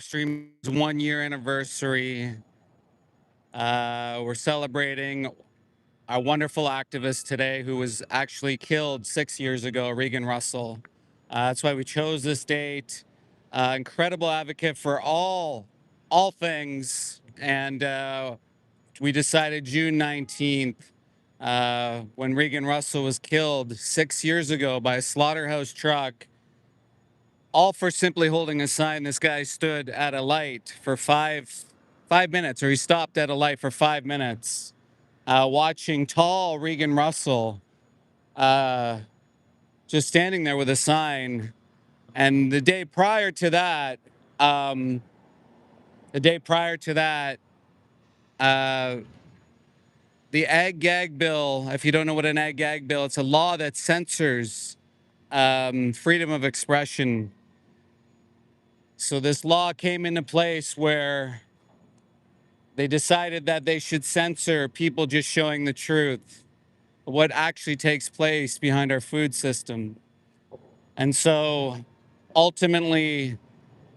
Streams 1 year anniversary. We're celebrating our wonderful activist today who was actually killed 6 years ago, Regan Russell. That's why we chose this date. Incredible advocate for all things, and we decided June 19th when Regan Russell was killed 6 years ago by a slaughterhouse truck, all for simply holding a sign. This guy stood at a light for five minutes, or he stopped at a light for 5 minutes, watching tall Regan Russell just standing there with a sign. And the day prior to that, the ag gag bill, if you don't know what an ag gag bill, it's a law that censors freedom of expression. So this law came into place where they decided that they should censor people just showing the truth, what actually takes place behind our food system. And so ultimately,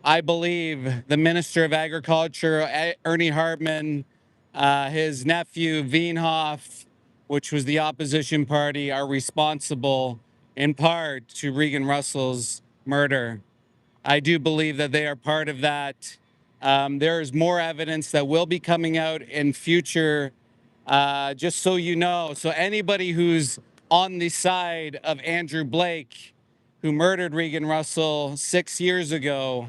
I believe the Minister of Agriculture, Ernie Hartman, his nephew, Veenhoff, which was the opposition party, are responsible in part to Regan Russell's murder. I do believe that they are part of that. There is more evidence that will be coming out in future, just so you know. So anybody who's on the side of Andrew Blake, who murdered Regan Russell 6 years ago,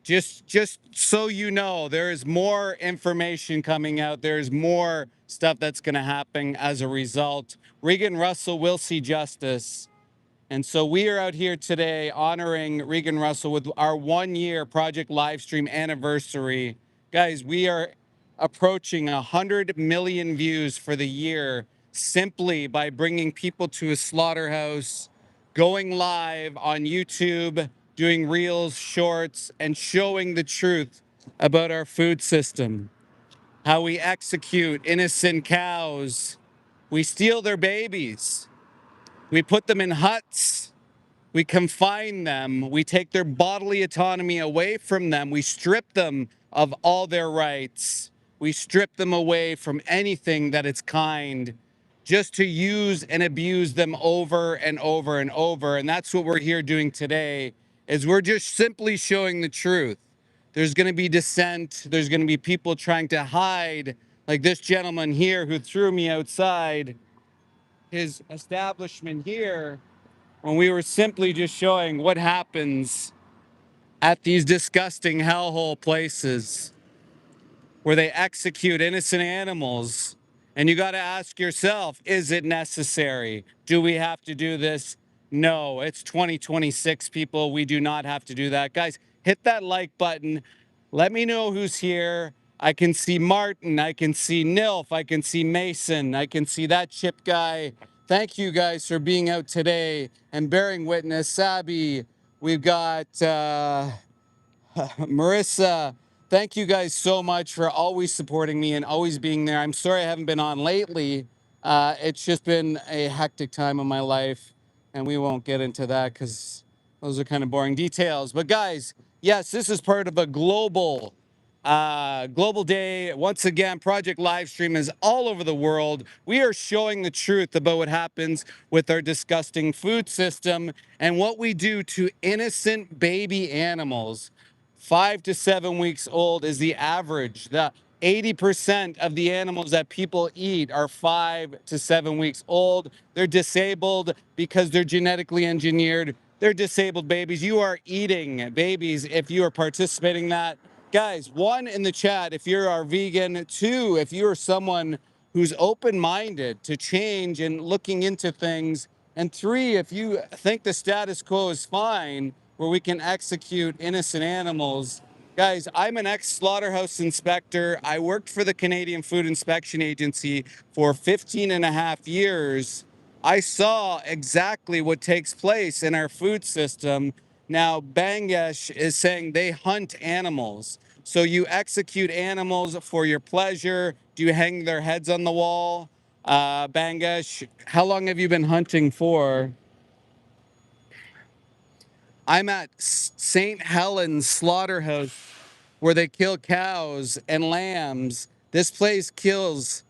just so you know, there is more information coming out. There's more stuff that's going to happen as a result. Regan Russell will see justice. And so we are out here today honoring Regan Russell with our 1 year Project Livestream anniversary. Guys, we are approaching 100 million views for the year simply by bringing people to a slaughterhouse, going live on YouTube, doing reels, shorts, and showing the truth about our food system, how we execute innocent cows. We steal their babies. We put them in huts. We confine them. We take their bodily autonomy away from them. We strip them of all their rights. We strip them away from anything that is kind, just to use and abuse them over and over and over. And that's what we're here doing today, is we're just simply showing the truth. There's going to be dissent. There's going to be people trying to hide, like this gentleman here who threw me outside his establishment here, when we were simply just showing what happens at these disgusting hellhole places where they execute innocent animals. And you got to ask yourself, is it necessary? Do we have to do this? No, it's 2026, people. We do not have to do that. Guys, hit that like button. Let me know who's here. I can see Martin. I can see Nilf. I can see Mason. I can see that chip guy. Thank you guys for being out today and bearing witness. Sabi, we've got Marissa. Thank you guys so much for always supporting me and always being there. I'm sorry I haven't been on lately. It's just been a hectic time in my life, and we won't get into that because those are kind of boring details. But guys, yes, this is part of a global day. Once again, Project Livestream is all over the world. We are showing the truth about what happens with our disgusting food system and what we do to innocent baby animals. 5 to 7 weeks old is the average. The 80% of the animals that people eat are 5 to 7 weeks old. They're disabled because they're genetically engineered. They're disabled babies. You are eating babies if you are participating in that. Guys, 1 in the chat if you're our vegan, 2 if you're someone who's open-minded to change and looking into things, and 3 if you think the status quo is fine, where we can execute innocent animals. Guys, I'm an ex-slaughterhouse inspector. I worked for the Canadian Food Inspection Agency for 15 and a half years. I saw exactly what takes place in our food system. Now, Bangladesh is saying they hunt animals. So you execute animals for your pleasure. Do you hang their heads on the wall? Bangladesh, how long have you been hunting for? I'm at St. Helens Slaughterhouse where they kill cows and lambs. This place kills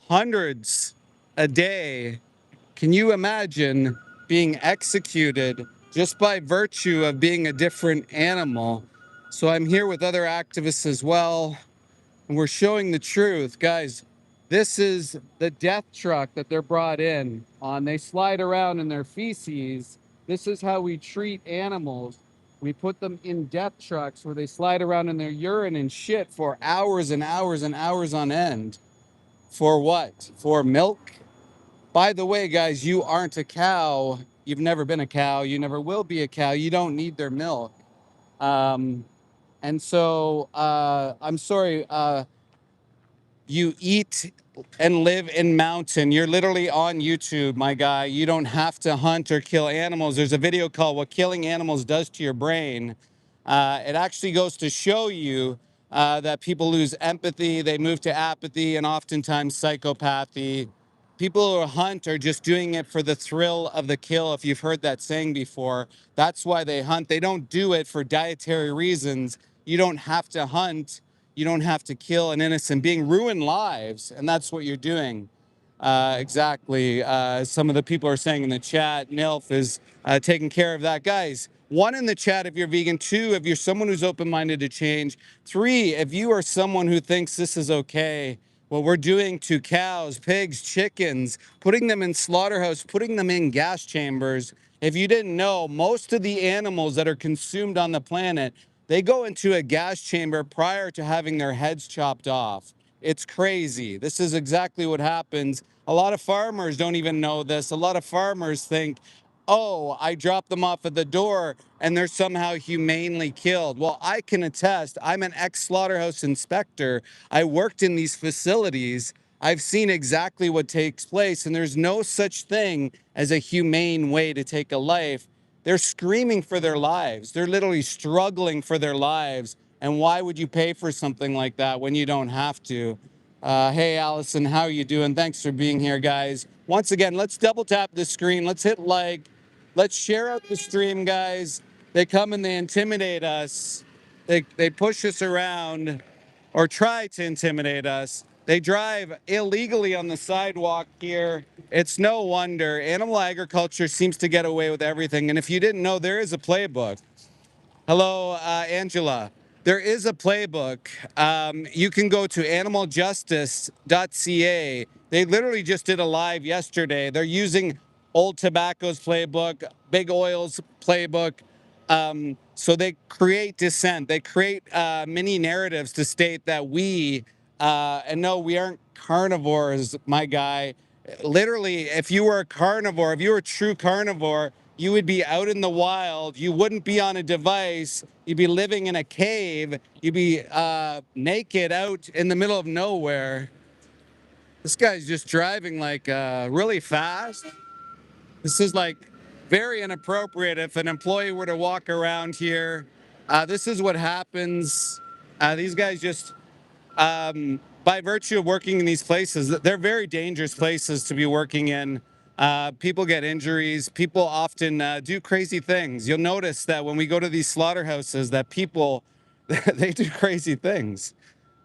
hundreds a day. Can you imagine being executed just by virtue of being a different animal? So I'm here with other activists as well, and we're showing the truth. Guys, this is the death truck that they're brought in on. They slide around in their feces. This is how we treat animals. We put them in death trucks where they slide around in their urine and shit for hours and hours and hours on end. For what? For milk? By the way, guys, you aren't a cow. You've never been a cow. You never will be a cow. You don't need their milk. And so I'm sorry. You eat and live in mountain. You're literally on YouTube, my guy. You don't have to hunt or kill animals. There's a video called What Killing Animals Does to Your Brain. It actually goes to show you that people lose empathy, they move to apathy, and oftentimes psychopathy. People who hunt are just doing it for the thrill of the kill. If you've heard that saying before, that's why they hunt. They don't do it for dietary reasons. You don't have to hunt. You don't have to kill an innocent being, ruin lives, and that's what you're doing. Exactly. Some of the people are saying in the chat, NILF is taking care of that. Guys, one in the chat if you're vegan, two if you're someone who's open-minded to change, three if you are someone who thinks this is okay, what we're doing to cows, pigs, chickens, putting them in slaughterhouse, putting them in gas chambers. If you didn't know, most of the animals that are consumed on the planet, they go into a gas chamber prior to having their heads chopped off. It's crazy. This is exactly what happens. A lot of farmers don't even know this. A lot of farmers think, oh, I dropped them off at the door and they're somehow humanely killed. Well, I can attest, I'm an ex-slaughterhouse inspector. I worked in these facilities. I've seen exactly what takes place, and there's no such thing as a humane way to take a life. They're screaming for their lives. They're literally struggling for their lives. And why would you pay for something like that when you don't have to? Hey, Allison, how are you doing? Thanks for being here, guys. Once again, let's double tap the screen. Let's hit like. Let's share out the stream, guys. They come and they intimidate us. They push us around or try to intimidate us. They drive illegally on the sidewalk here. It's no wonder. Animal agriculture seems to get away with everything. And if you didn't know, there is a playbook. Hello, Angela. There is a playbook. You can go to animaljustice.ca. They literally just did a live yesterday. They're using Old Tobacco's playbook, Big Oil's playbook. So they create dissent. They create mini narratives to state that and no, we aren't carnivores, my guy. Literally, if you were a carnivore, if you were a true carnivore, you would be out in the wild. You wouldn't be on a device. You'd be living in a cave. You'd be naked out in the middle of nowhere. This guy's just driving like really fast. This is like very inappropriate if an employee were to walk around here. This is what happens. These guys just by virtue of working in these places, they're very dangerous places to be working in. People get injuries. People often do crazy things. You'll notice that when we go to these slaughterhouses, that people, they do crazy things.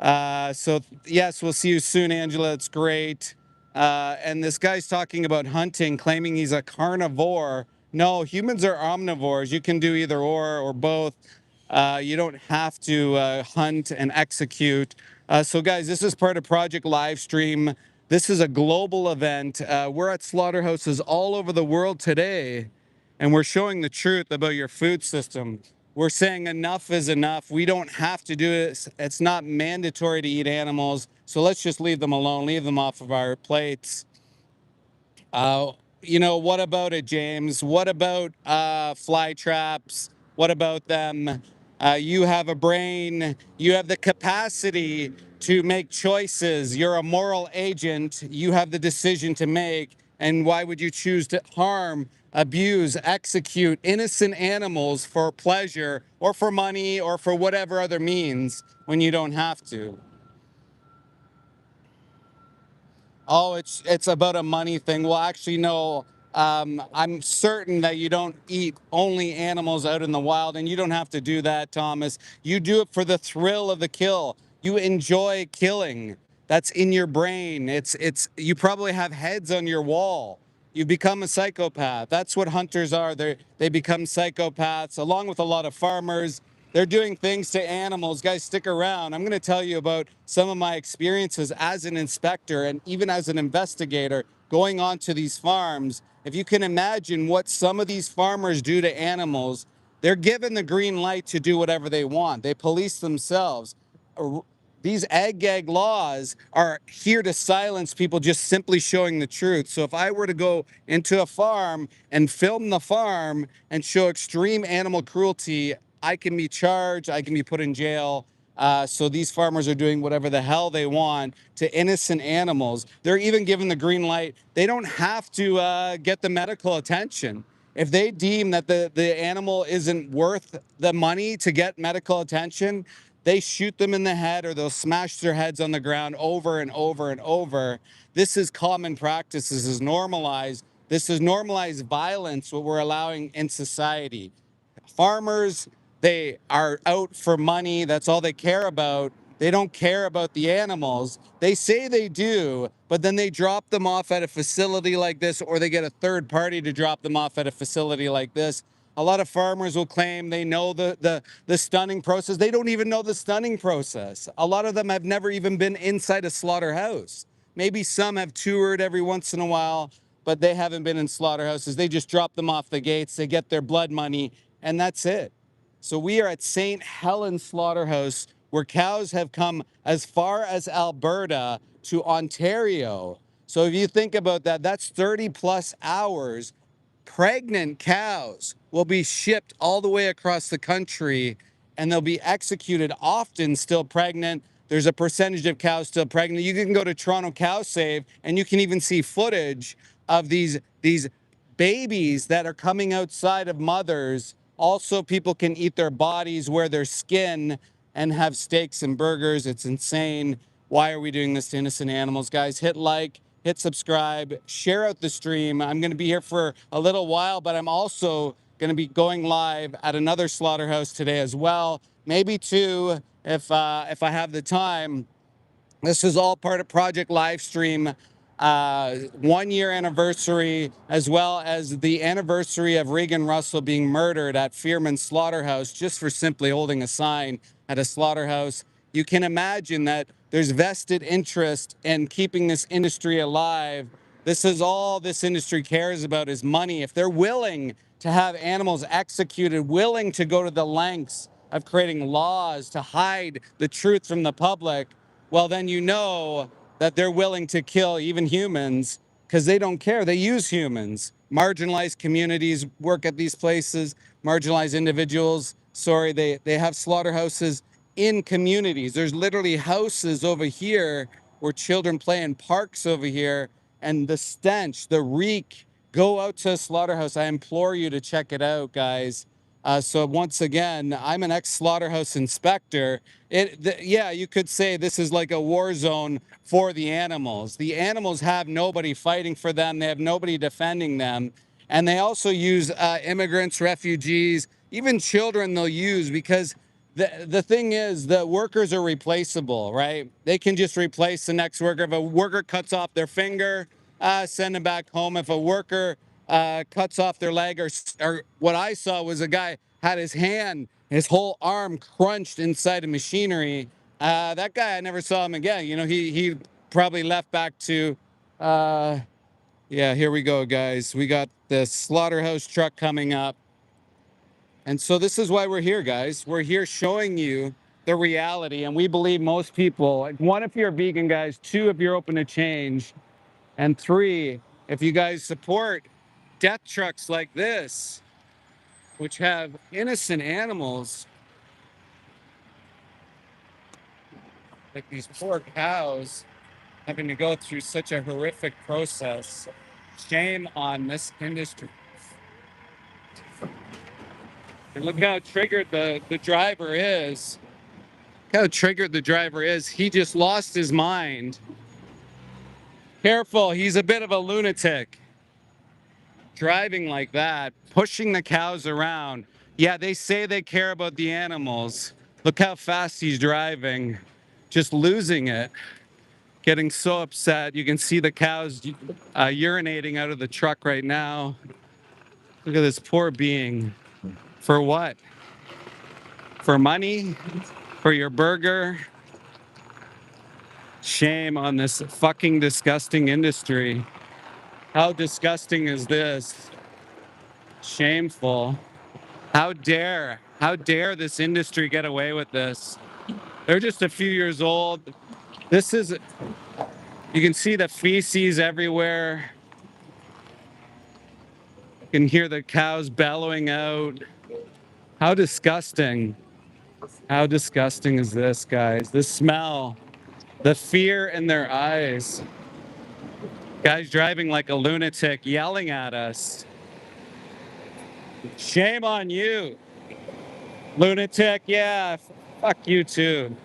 So yes, we'll see you soon, Angela. It's great. And this guy's talking about hunting, claiming he's a carnivore. No, humans are omnivores. You can do either or both. You don't have to hunt and execute. So guys, this is part of Project Livestream. This is a global event. We're at slaughterhouses all over the world today, and we're showing the truth about your food system. We're saying enough is enough. We don't have to do it. It's not mandatory to eat animals. So let's just leave them alone, leave them off of our plates. What about it, James? What about fly traps? What about them? You have a brain. You have the capacity to make choices. You're a moral agent. You have the decision to make. And why would you choose to harm, abuse, execute innocent animals for pleasure or for money or for whatever other means when you don't have to? Oh, it's about a money thing. Well, actually, no. I'm certain that you don't eat only animals out in the wild, and you don't have to do that, Thomas. You do it for the thrill of the kill. You enjoy killing. That's in your brain. You probably have heads on your wall. You become a psychopath. That's what hunters are. They become psychopaths, along with a lot of farmers. They're doing things to animals. Guys, stick around. I'm going to tell you about some of my experiences as an inspector and even as an investigator going on to these farms. If you can imagine what some of these farmers do to animals, they're given the green light to do whatever they want. They police themselves. These ag-gag laws are here to silence people just simply showing the truth. So if I were to go into a farm and film the farm and show extreme animal cruelty, I can be charged, I can be put in jail. So these farmers are doing whatever the hell they want to innocent animals. They're even given the green light. They don't have to get the medical attention. If they deem that the animal isn't worth the money to get medical attention, they shoot them in the head or they'll smash their heads on the ground over and over and over. This is common practice. This is normalized. This is normalized violence, what we're allowing in society. Farmers, they are out for money. That's all they care about. They don't care about the animals. They say they do, but then they drop them off at a facility like this, or they get a third party to drop them off at a facility like this. A lot of farmers will claim they know the stunning process. They don't even know the stunning process. A lot of them have never even been inside a slaughterhouse. Maybe some have toured every once in a while, but they haven't been in slaughterhouses. They just drop them off the gates. They get their blood money, and that's it. So we are at St. Helens Slaughterhouse, where cows have come as far as Alberta to Ontario. So if you think about that, that's 30 plus hours. Pregnant cows will be shipped all the way across the country, and they'll be executed, often still pregnant. There's a percentage of cows still pregnant. You can go to Toronto Cow Save, and you can even see footage of these babies that are coming outside of mothers. Also, people can eat their bodies, wear their skin, and have steaks and burgers. It's insane. Why are we doing this to innocent animals? Guys, hit like, hit subscribe, share out the stream. I'm going to be here for a little while, but I'm also going to be going live at another slaughterhouse today as well. Maybe two if I have the time. This is all part of Project Livestream 1-year anniversary, as well as the anniversary of Regan Russell being murdered at Fearman Slaughterhouse just for simply holding a sign at a slaughterhouse. You can imagine that there's vested interest in keeping this industry alive. This is all this industry cares about is money. If they're willing to have animals executed, willing to go to the lengths of creating laws to hide the truth from the public, well, then you know that they're willing to kill even humans because they don't care. They use humans. Marginalized communities work at these places. Marginalized individuals, sorry, they have slaughterhouses in communities. There's literally houses over here where children play in parks over here. And the stench, the reek, go out to a slaughterhouse. I implore you to check it out, guys. So once again, I'm an ex-slaughterhouse inspector. Yeah, you could say this is like a war zone for the animals. The animals have nobody fighting for them. They have nobody defending them. And they also use immigrants, refugees, even children they'll use because the thing is the workers are replaceable, right? They can just replace the next worker. If a worker cuts off their finger, send them back home. If a worker cuts off their leg, or what I saw was a guy had his hand, his whole arm crunched inside of machinery. That guy, I never saw him again. You know, he probably left back to, yeah, here we go, guys. We got the slaughterhouse truck coming up. And so this is why we're here, guys. We're here showing you the reality. And we believe most people, like, one, if you're a vegan, guys, two, if you're open to change, and three, if you guys support death trucks like this, which have innocent animals, like these poor cows having to go through such a horrific process. Shame on this industry. And look how triggered the driver is. Look how triggered the driver is. He just lost his mind. Careful, he's a bit of a lunatic. driving like that, pushing the cows around. Yeah, they say they care about the animals. Look how fast he's driving, just losing it, getting so upset. You can see the cows urinating out of the truck right now. Look at this poor being. For what? For money? For your burger? Shame on this fucking disgusting industry. How disgusting is this? Shameful. How dare this industry get away with this? They're just a few years old. This is, you can see the feces everywhere. You can hear the cows bellowing out. How disgusting. How disgusting is this, guys? The smell, the fear in their eyes. Guys driving like a lunatic, yelling at us. Shame on you. Lunatic, yeah, fuck you too.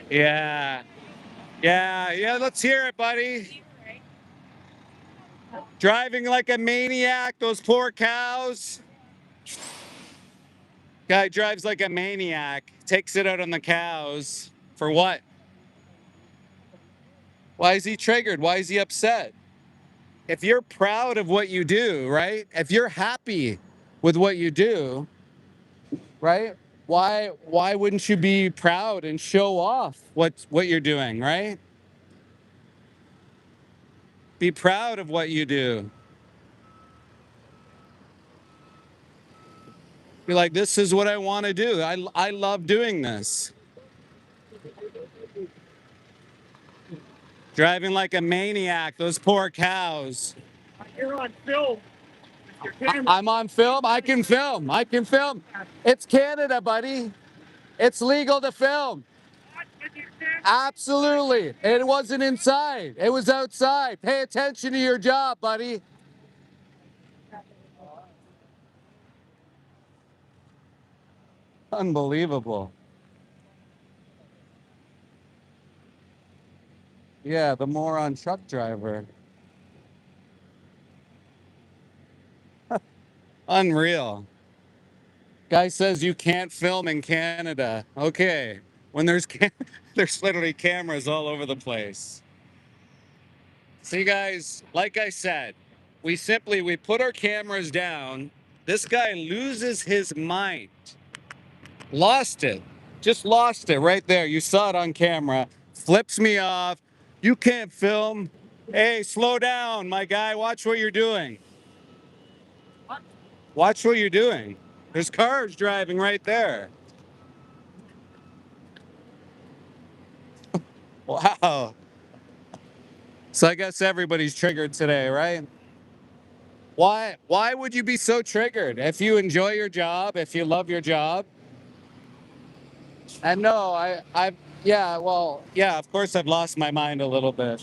Yeah, yeah, let's hear it, buddy. Driving like a maniac, those poor cows. Guy drives like a maniac, takes it out on the cows. For what? Why is he triggered? Why is he upset? If you're proud of what you do, right? If you're happy with what you do, right? Why wouldn't you be proud and show off what you're doing, right? Be proud of what you do. Be like, this is what I want to do. I love doing this. Driving like a maniac, those poor cows. You're on film. I'm on film. I can film. I can film. It's Canada, buddy. It's legal to film. Absolutely. It wasn't inside. It was outside. Pay attention to your job, buddy. Unbelievable. Yeah, the moron truck driver. Unreal. Guy says you can't film in Canada. Okay. When there's there's literally cameras all over the place. See, guys, like I said, we put our cameras down. This guy loses his mind. Lost it. Just lost it right there. You saw it on camera. Flips me off. You can't film. Hey, slow down, my guy. Watch what you're doing. Watch what you're doing. There's cars driving right there. Wow. So I guess everybody's triggered today, right? Why would you be so triggered? If you enjoy your job, if you love your job. And no, yeah, of course I've lost my mind a little bit.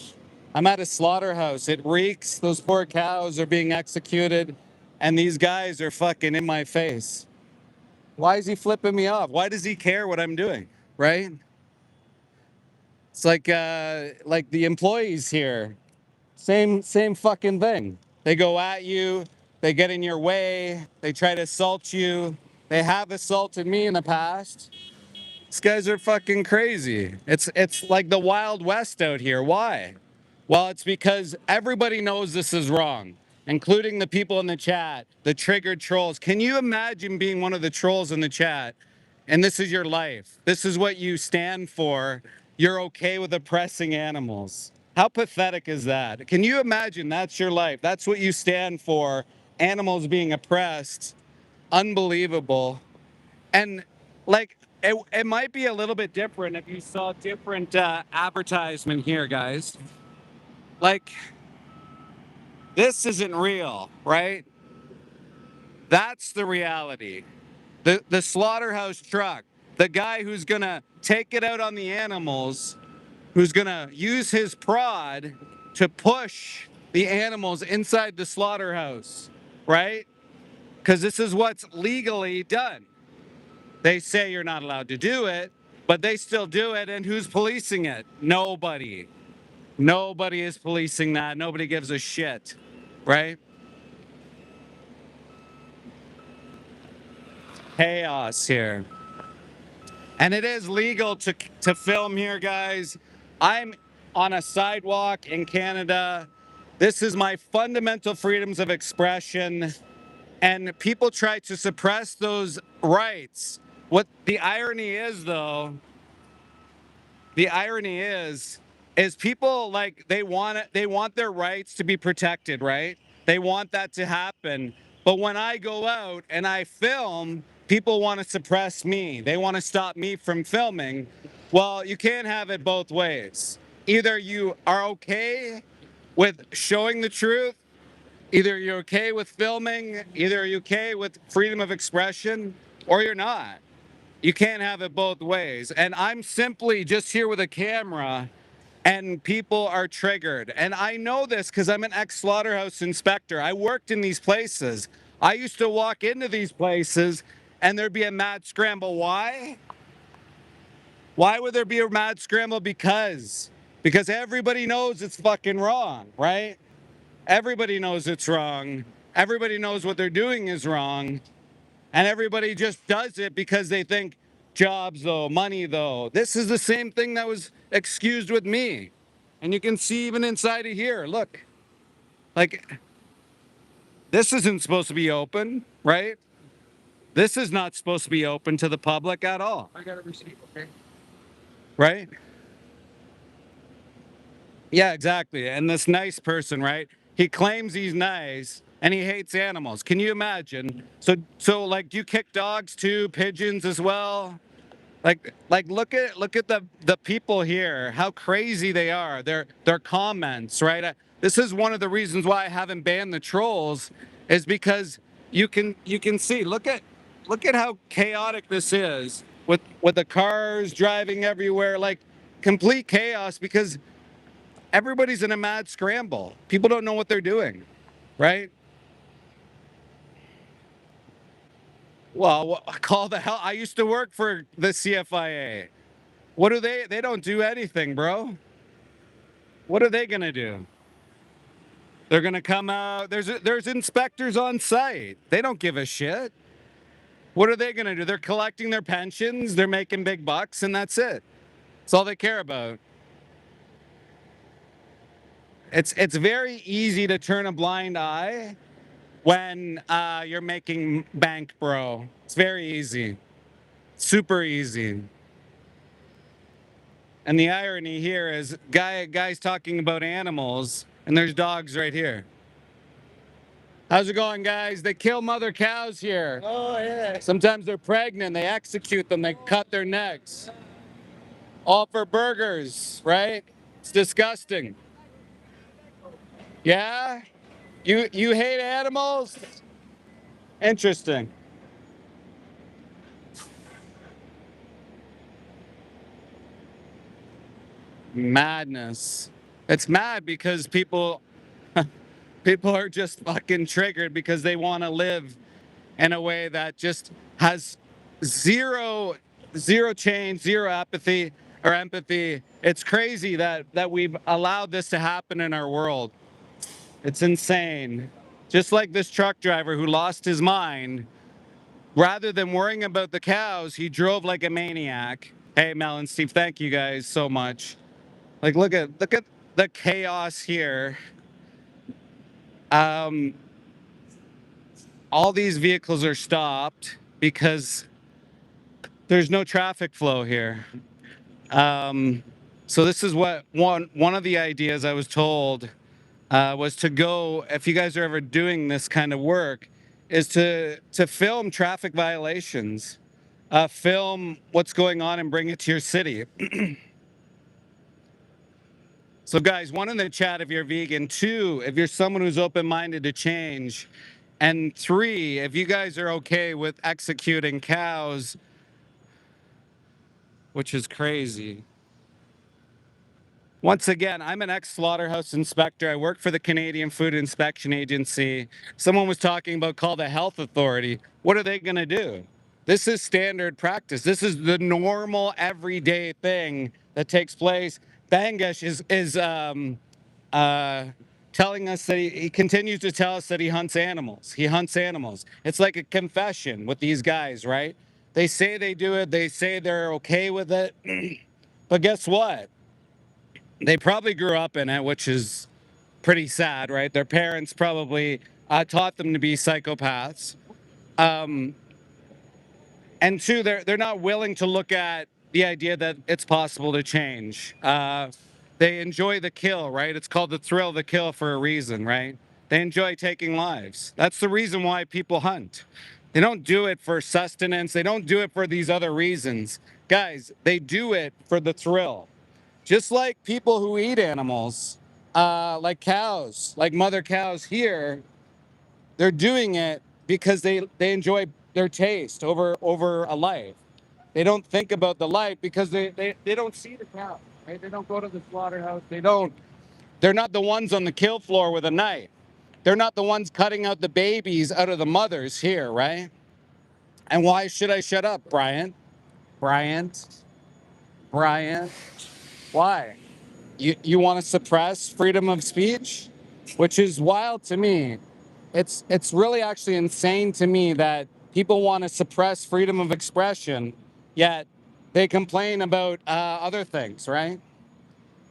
I'm at a slaughterhouse. It reeks. Those poor cows are being executed, and these guys are fucking in my face. Why is he flipping me off? Why does he care what I'm doing? Right? It's like the employees here. Same fucking thing. They go at you, they get in your way, they try to assault you. They have assaulted me in the past. These guys are fucking crazy. It's like the Wild West out here. Why? Well, it's because everybody knows this is wrong, including the people in the chat, the triggered trolls. Can you imagine being one of the trolls in the chat? And this is your life. This is what you stand for. You're okay with oppressing animals. How pathetic is that? Can you imagine that's your life? That's what you stand for. Animals being oppressed. Unbelievable. And like, it might be a little bit different if you saw different advertisement here, guys. Like, this isn't real, right? That's the reality. The slaughterhouse truck, the guy who's gonna take it out on the animals, who's gonna use his prod to push the animals inside the slaughterhouse, right? Because this is what's legally done. They say you're not allowed to do it, but they still do it, and who's policing it? Nobody. Nobody is policing that. Nobody gives a shit. right? Chaos here. And it is legal to film here, guys. I'm on a sidewalk in Canada. This is my fundamental freedoms of expression. And people try to suppress those rights. What the irony is, though, the irony is people like they want their rights to be protected, right? They want that to happen. But when I go out and I film, people want to suppress me. They want to stop me from filming. Well, you can't have it both ways. Either you are okay with showing the truth, either you're okay with filming, either you're okay with freedom of expression, or you're not. You can't have it both ways. And I'm simply just here with a camera and people are triggered. And I know this because I'm an ex-slaughterhouse inspector. I worked in these places. I used to walk into these places and there'd be a mad scramble. Why? Why would there be a mad scramble? Because everybody knows it's fucking wrong, right? Everybody knows it's wrong. Everybody knows what they're doing is wrong. And everybody just does it because they think jobs, though, money, though. This is the same thing that was excused with me. And you can see even inside of here, look, like this isn't supposed to be open, right? This is not supposed to be open to the public at all. I got a receipt, okay? Right? Yeah, exactly. And this nice person, right? He claims he's nice and he hates animals. Can you imagine? So like, do you kick dogs too, pigeons as well? Like look at the people here, how crazy they are. Their comments, right? This is one of the reasons why I haven't banned the trolls, is because you can see. Look at how chaotic this is with the cars driving everywhere, like complete chaos because everybody's in a mad scramble. People don't know what they're doing, right? Well, call the hell. I used to work for the CFIA. What do they don't do anything, bro. What are they going to do? They're going to come out. There's inspectors on site. They don't give a shit. What are they going to do? They're collecting their pensions, they're making big bucks, and that's it. That's all they care about. It's very easy to turn a blind eye when you're making bank, bro. It's very easy. Super easy. And the irony here is guys talking about animals, and there's dogs right here. How's it going, guys? They kill mother cows here. Oh, yeah. Sometimes they're pregnant. They execute them. They cut their necks. All for burgers, right? It's disgusting. Yeah? You hate animals? Interesting. Madness. It's mad because people are just fucking triggered because they want to live in a way that just has zero change, zero apathy or empathy. It's crazy that we've allowed this to happen in our world. It's insane. Just like this truck driver who lost his mind, rather than worrying about the cows, he drove like a maniac. Hey, Mel and Steve, thank you guys so much. Like, look at the chaos here. Um, all these vehicles are stopped because there's no traffic flow here. So this is what one of the ideas I was told was to go, if you guys are ever doing this kind of work, is to film traffic violations, film what's going on and bring it to your city. So guys, one in the chat if you're vegan, two, if you're someone who's open-minded to change, and three, if you guys are okay with executing cows, which is crazy. Once again, I'm an ex-slaughterhouse inspector. I work for the Canadian Food Inspection Agency. Someone was talking about call the health authority. What are they going to do? This is standard practice. This is the normal everyday thing that takes place. Bangash is telling us that he continues to tell us that he hunts animals. He hunts animals. It's like a confession with these guys, right? They say they do it. They say they're okay with it. But guess what? They probably grew up in it, which is pretty sad, right? Their parents probably taught them to be psychopaths. And two, they're not willing to look at the idea that it's possible to change. They enjoy the kill, right? It's called the thrill of the kill for a reason, right? They enjoy taking lives. That's the reason why people hunt. They don't do it for sustenance. They don't do it for these other reasons. Guys, they do it for the thrill. Just like people who eat animals, like cows, like mother cows here, they're doing it because they enjoy their taste over a life. They don't think about the life because they don't see the cow, right? They don't go to the slaughterhouse. They're not the ones on the kill floor with a knife. They're not the ones cutting out the babies out of the mothers here, right? And why should I shut up, Bryant? Bryant? Bryant? Why? You want to suppress freedom of speech? Which is wild to me. It's really actually insane to me that people want to suppress freedom of expression, yet they complain about other things, right?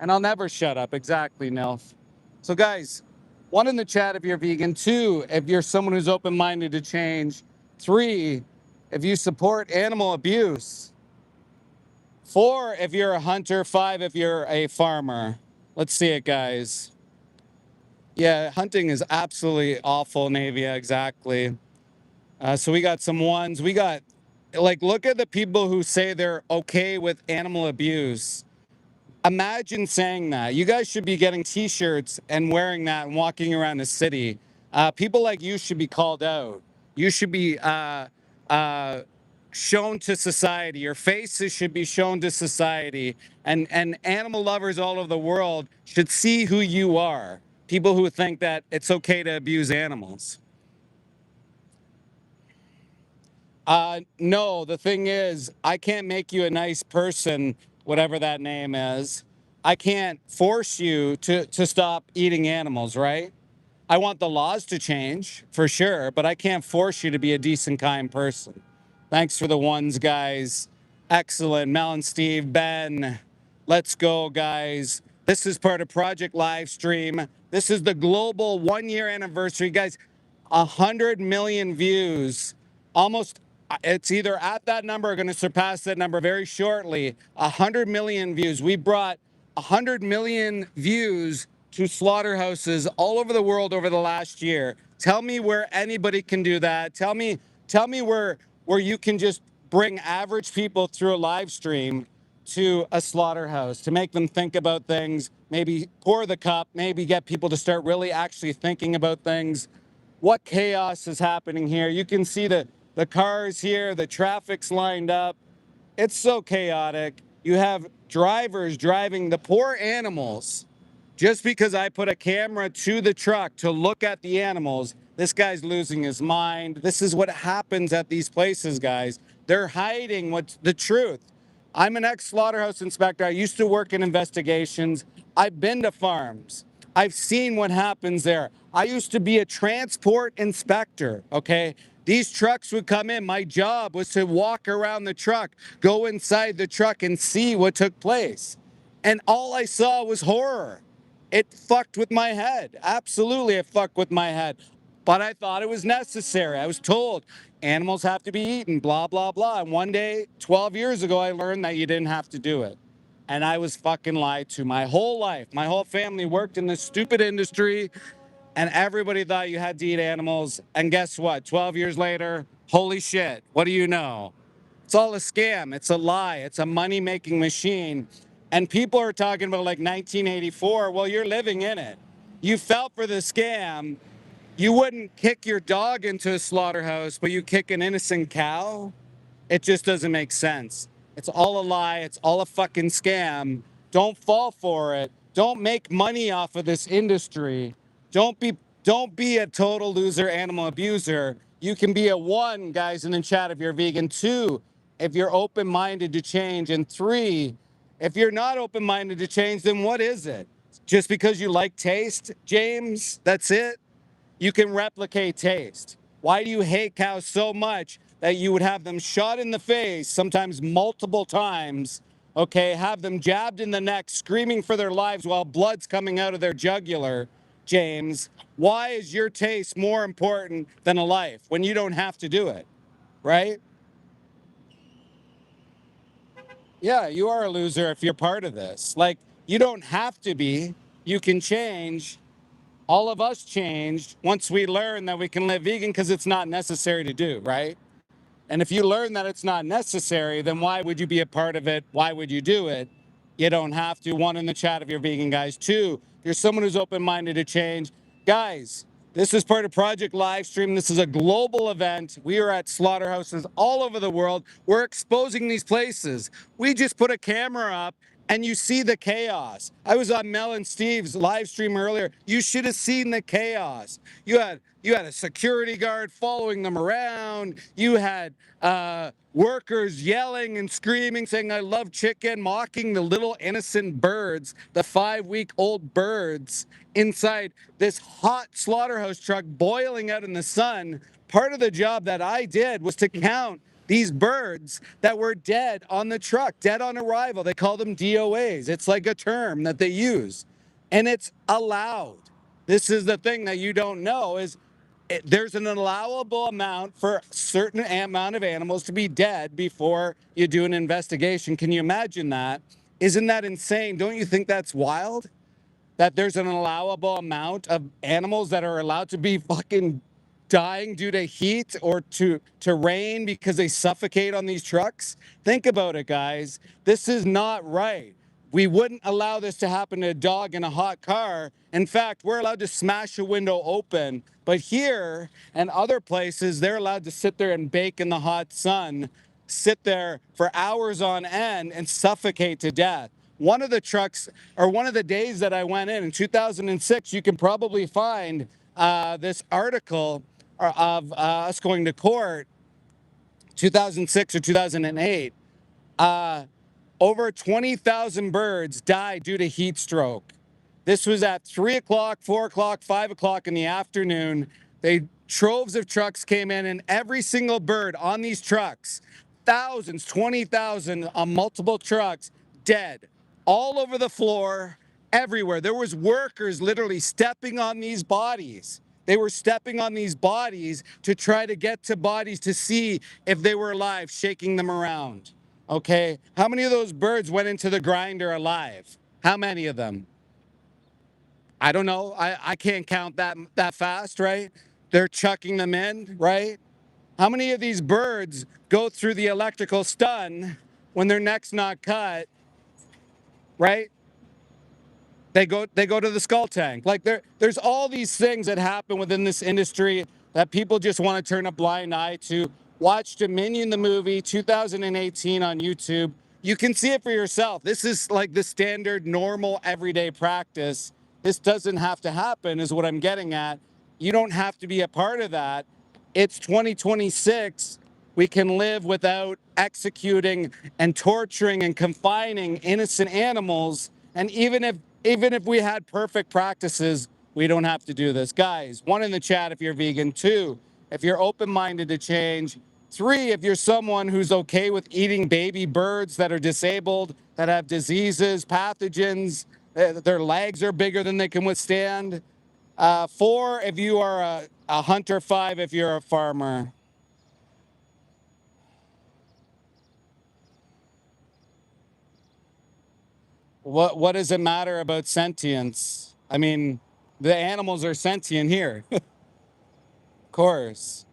And I'll never shut up. Exactly, Nilf. So guys, one, in the chat if you're vegan. Two, if you're someone who's open-minded to change. Three, if you support animal abuse. Four, if you're a hunter. Five, if you're a farmer. Let's see it, guys. Yeah, hunting is absolutely awful, Navia, exactly. So we got some ones. We got, like, look at the people who say they're okay with animal abuse. Imagine saying that. You guys should be getting t-shirts and wearing that and walking around the city. People like you should be called out. You should be shown to society. Your faces should be shown to society. And animal lovers all over the world should see who you are. People who think that it's okay to abuse animals. No, the thing is, I can't make you a nice person, whatever that name is. I can't force you to stop eating animals, right? I want the laws to change, for sure, but I can't force you to be a decent, kind person. Thanks for the ones, guys. Excellent. Mel and Steve, Ben, let's go, guys. This is part of Project Livestream. This is the global 1-year anniversary. Guys, 100 million views, almost, it's either at that number or going to surpass that number very shortly. 100 million views. We brought 100 million views to slaughterhouses all over the world over the last year. Tell me where anybody can do that. Tell me where you can just bring average people through a live stream to a slaughterhouse to make them think about things, maybe pour the cup, maybe get people to start really actually thinking about things. What chaos is happening here? You can see the cars here, the traffic's lined up. It's so chaotic. You have drivers driving the poor animals. Just because I put a camera to the truck to look at the animals, this guy's losing his mind. This is what happens at these places, guys. They're hiding what's the truth. I'm an ex-slaughterhouse inspector. I used to work in investigations. I've been to farms. I've seen what happens there. I used to be a transport inspector, okay? These trucks would come in. My job was to walk around the truck, go inside the truck and see what took place. And all I saw was horror. It fucked with my head. Absolutely, it fucked with my head. But I thought it was necessary. I was told animals have to be eaten, blah, blah, blah. And one day, 12 years ago, I learned that you didn't have to do it. And I was fucking lied to my whole life. My whole family worked in this stupid industry, and everybody thought you had to eat animals. And guess what? 12 years later, holy shit, what do you know? It's all a scam. It's a lie. It's a money-making machine. And people are talking about like 1984. Well, you're living in it. You fell for the scam. You wouldn't kick your dog into a slaughterhouse, but you kick an innocent cow? It just doesn't make sense. It's all a lie. It's all a fucking scam. Don't fall for it. Don't make money off of this industry. Don't be a total loser animal abuser. You can be a 1, guys, in the chat if you're vegan. 2, if you're open-minded to change. And 3, if you're not open-minded to change, then what is it? Just because you like taste, James, that's it? You can replicate taste. Why do you hate cows so much that you would have them shot in the face, sometimes multiple times, okay, have them jabbed in the neck, screaming for their lives while blood's coming out of their jugular, James? Why is your taste more important than a life when you don't have to do it, right? Yeah, you are a loser if you're part of this. Like, you don't have to be. You can change. All of us changed once we learn that we can live vegan because it's not necessary to do, right? And if you learn that it's not necessary, then why would you be a part of it? Why would you do it? You don't have to. One, in the chat if you're vegan, guys. Two, you're someone who's open-minded to change. Guys, this is part of Project Livestream. This is a global event. We are at slaughterhouses all over the world. We're exposing these places. We just put a camera up and you see the chaos. I was on Mel and Steve's live stream earlier. You should have seen the chaos. You had a security guard following them around. You had workers yelling and screaming, saying, "I love chicken," mocking the little innocent birds, the 5-week-old birds inside this hot slaughterhouse truck boiling out in the sun. Part of the job that I did was to count these birds that were dead on the truck, dead on arrival. They call them DOAs. It's like a term that they use, and it's allowed. This is the thing that you don't know is there's an allowable amount for a certain amount of animals to be dead before you do an investigation. Can you imagine that? Isn't that insane? Don't you think that's wild? That there's an allowable amount of animals that are allowed to be fucking dying due to heat or to rain because they suffocate on these trucks? Think about it, guys. This is not right. We wouldn't allow this to happen to a dog in a hot car. In fact, we're allowed to smash a window open. But here and other places, they're allowed to sit there and bake in the hot sun, sit there for hours on end and suffocate to death. One of the trucks, or one of the days that I went in 2006, you can probably find this article of us going to court, 2006 or 2008. Over 20,000 birds died due to heat stroke. This was at 3 o'clock, 4 o'clock, 5 o'clock in the afternoon. Troves of trucks came in, and every single bird on these trucks, thousands, 20,000 on multiple trucks, dead, all over the floor, everywhere. There was workers literally stepping on these bodies. They were stepping on these bodies to try to get to bodies to see if they were alive, shaking them around. Okay, how many of those birds went into the grinder alive? How many of them? I don't know. I can't count that fast, right? They're chucking them in, right? How many of these birds go through the electrical stun when their neck's not cut, right? They go to the skull tank. Like there's all these things that happen within this industry that people just want to turn a blind eye to. Watch Dominion the movie 2018 on YouTube. You can see it for yourself. This is like the standard, normal, everyday practice. This doesn't have to happen, is what I'm getting at. You don't have to be a part of that. It's 2026. We can live without executing and torturing and confining innocent animals. And even if we had perfect practices, we don't have to do this. Guys, 1 in the chat if you're vegan. 2, if you're open-minded to change. 3, if you're someone who's okay with eating baby birds that are disabled, that have diseases, pathogens, their legs are bigger than they can withstand. 4, if you are a hunter. 5, if you're a farmer. What does it matter about sentience? I mean, the animals are sentient here, of course.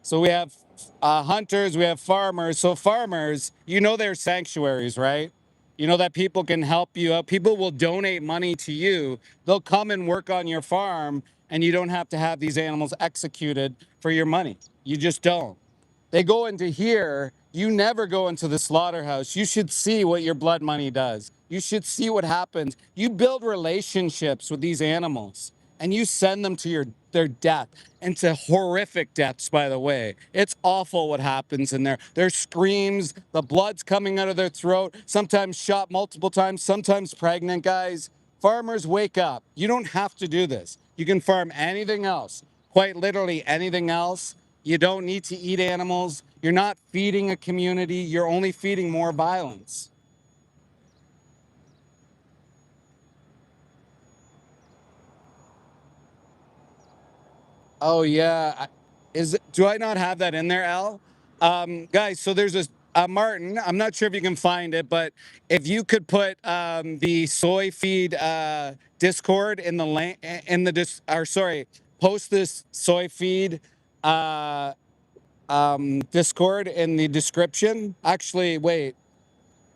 So we have hunters, we have farmers. So farmers, they're sanctuaries, right? You know that people can help you out. People will donate money to you. They'll come and work on your farm, and you don't have to have these animals executed for your money. You just don't. They go into here. You never go into the slaughterhouse. You should see what your blood money does. You should see what happens. You build relationships with these animals and you send them to their death, and to horrific deaths, by the way. It's awful what happens in there. Their screams, the blood's coming out of their throat, sometimes shot multiple times, sometimes pregnant, guys. Farmers, wake up. You don't have to do this. You can farm anything else, quite literally anything else. You don't need to eat animals. You're not feeding a community. You're only feeding more violence. Oh yeah, do I not have that in there, Al? Guys, so there's a Martin. I'm not sure if you can find it, but if you could put the soy feed Discord in the link in the or sorry, post this soy feed uh, Discord in the description. Actually, wait,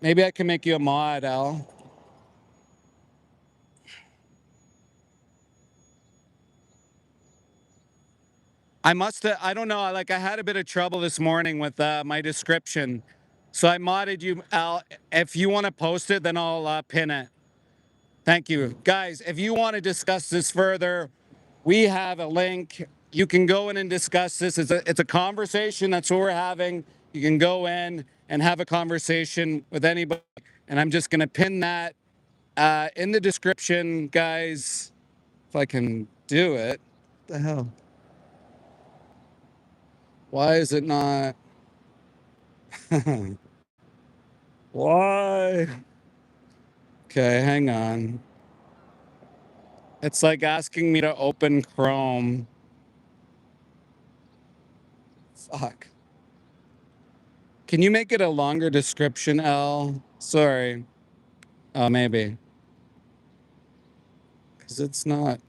maybe I can make you a mod, Al. I must have, I don't know, like I had a bit of trouble this morning with my description. So I modded you, Al. If you want to post it, then I'll pin it. Thank you. Guys, if you want to discuss this further, we have a link. You can go in and discuss this. It's a conversation. That's what we're having. You can go in and have a conversation with anybody. And I'm just going to pin that in the description, guys, if I can do it. What the hell? Why is it not? Why? Okay, hang on. It's like asking me to open Chrome. Fuck. Can you make it a longer description, L? Sorry. Oh, maybe. Because it's not.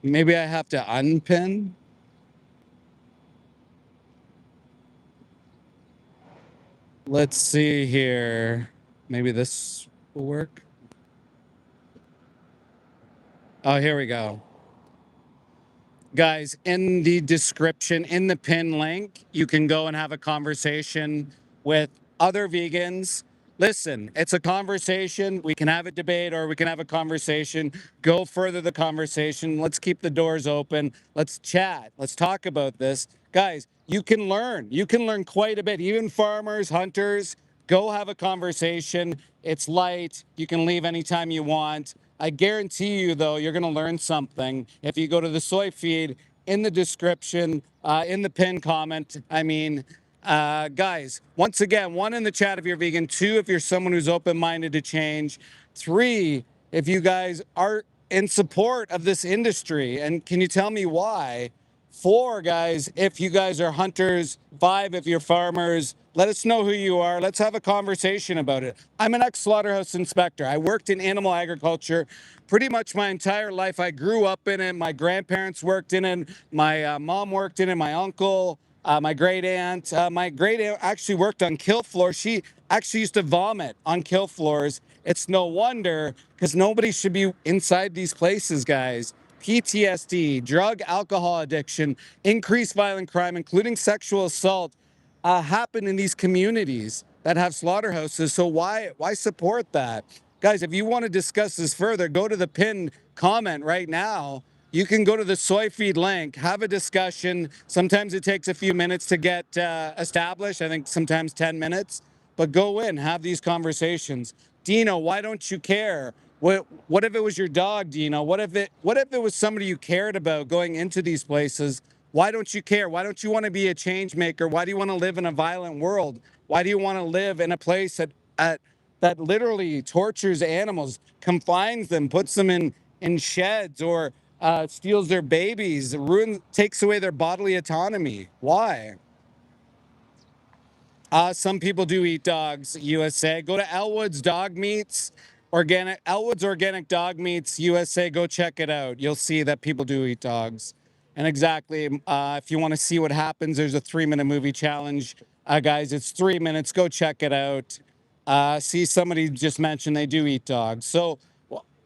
Maybe I have to unpin? Let's see here. Maybe this will work. Oh, here we go. Guys, in the description, in the pin link, you can go and have a conversation with other vegans. Listen, it's a conversation. We can have a debate or we can have a conversation. Go further the conversation. Let's keep the doors open. Let's chat. Let's talk about this. Guys, you can learn. You can learn quite a bit. Even farmers, hunters, go have a conversation. It's light. You can leave anytime you want. I guarantee you, though, you're going to learn something if you go to the soy feed in the description, in the pinned comment. I mean, guys, once again, one in the chat if you're vegan, two if you're someone who's open-minded to change, three if you guys are in support of this industry, and can you tell me why? Four, guys, if you guys are hunters. Five, if you're farmers. Let us know who you are. Let's have a conversation about it. I'm an ex-slaughterhouse inspector. I worked in animal agriculture pretty much my entire life. I grew up in it. My grandparents worked in it. My mom worked in it. My uncle, my great aunt. My great aunt actually worked on kill floors. She actually used to vomit on kill floors. It's no wonder, because nobody should be inside these places, guys. PTSD, drug, alcohol addiction, increased violent crime, including sexual assault, happen in these communities that have slaughterhouses. So why support that? Guys, if you want to discuss this further, go to the pinned comment right now. You can go to the soy feed link, have a discussion. Sometimes it takes a few minutes to get established. I think sometimes 10 minutes. But go in, have these conversations. Dino, why don't you care? What if it was your dog, Dino? What if it was somebody you cared about going into these places? Why don't you care? Why don't you want to be a change maker? Why do you want to live in a violent world? Why do you want to live in a place that literally tortures animals, confines them, puts them in sheds, or steals their babies, takes away their bodily autonomy? Why? Some people do eat dogs, USA. Go to Elwood's Dog Meats, Elwood's Organic Dog Meats, USA. Go check it out. You'll see that people do eat dogs. And exactly, if you want to see what happens, there's a 3-minute movie challenge. Guys, it's 3 minutes. Go check it out. See, somebody just mentioned they do eat dogs. So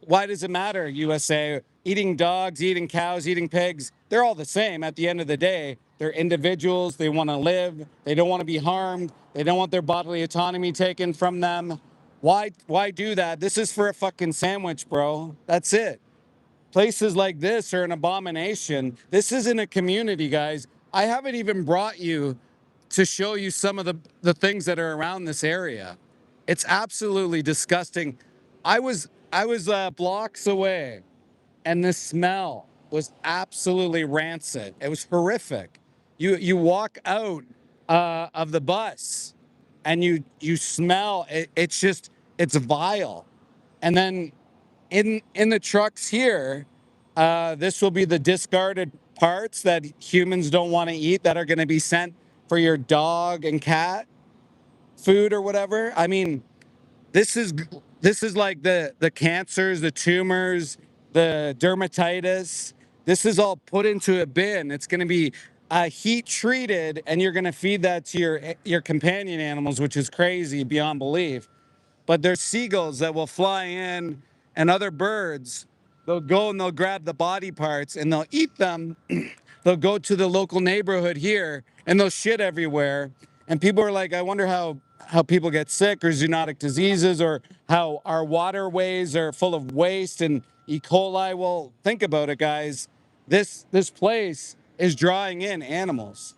why does it matter, USA? Eating dogs, eating cows, eating pigs, they're all the same at the end of the day. They're individuals. They want to live. They don't want to be harmed. They don't want their bodily autonomy taken from them. Why do that? This is for a fucking sandwich, bro. That's it. Places like this are an abomination. This isn't a community, guys. I haven't even brought you to show you some of the things that are around this area. It's absolutely disgusting. I was I was blocks away, and the smell was absolutely rancid. It was horrific. You walk out of the bus, and you smell it. It's vile. And then in the trucks here, this will be the discarded parts that humans don't want to eat that are going to be sent for your dog and cat food or whatever. I mean, this is this is like the cancers, the tumors, the dermatitis. This is all put into a bin. It's going to be heat treated, and you're going to feed that to your companion animals, which is crazy beyond belief. But there's seagulls that will fly in, and other birds. They'll go and they'll grab the body parts and they'll eat them. They'll go to the local neighborhood here and they'll shit everywhere. And people are like, I wonder how people get sick or zoonotic diseases or how our waterways are full of waste and E. coli. Well, think about it, guys. This place is drawing in animals.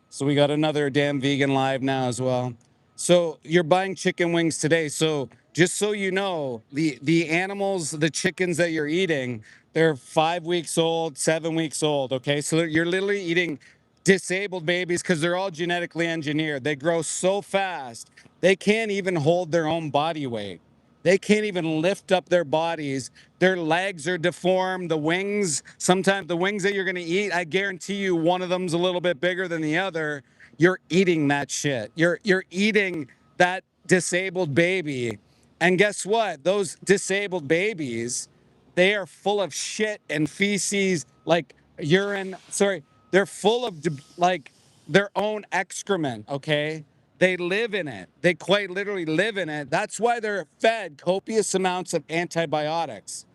So we got another damn vegan live now as well. So you're buying chicken wings today. So just so you know, the animals, the chickens that you're eating, they're 5 weeks old, 7 weeks old. Okay, so you're literally eating disabled babies because they're all genetically engineered. They grow so fast they can't even hold their own body weight. They can't even lift up their bodies. Their legs are deformed. The wings, sometimes the wings that you're going to eat, I guarantee you one of them's a little bit bigger than the other. You're eating that shit. You're eating that disabled baby. And guess what? Those disabled babies, they are full of shit and feces, like urine. Sorry, they're full of like their own excrement, okay? They live in it. They quite literally live in it. That's why they're fed copious amounts of antibiotics.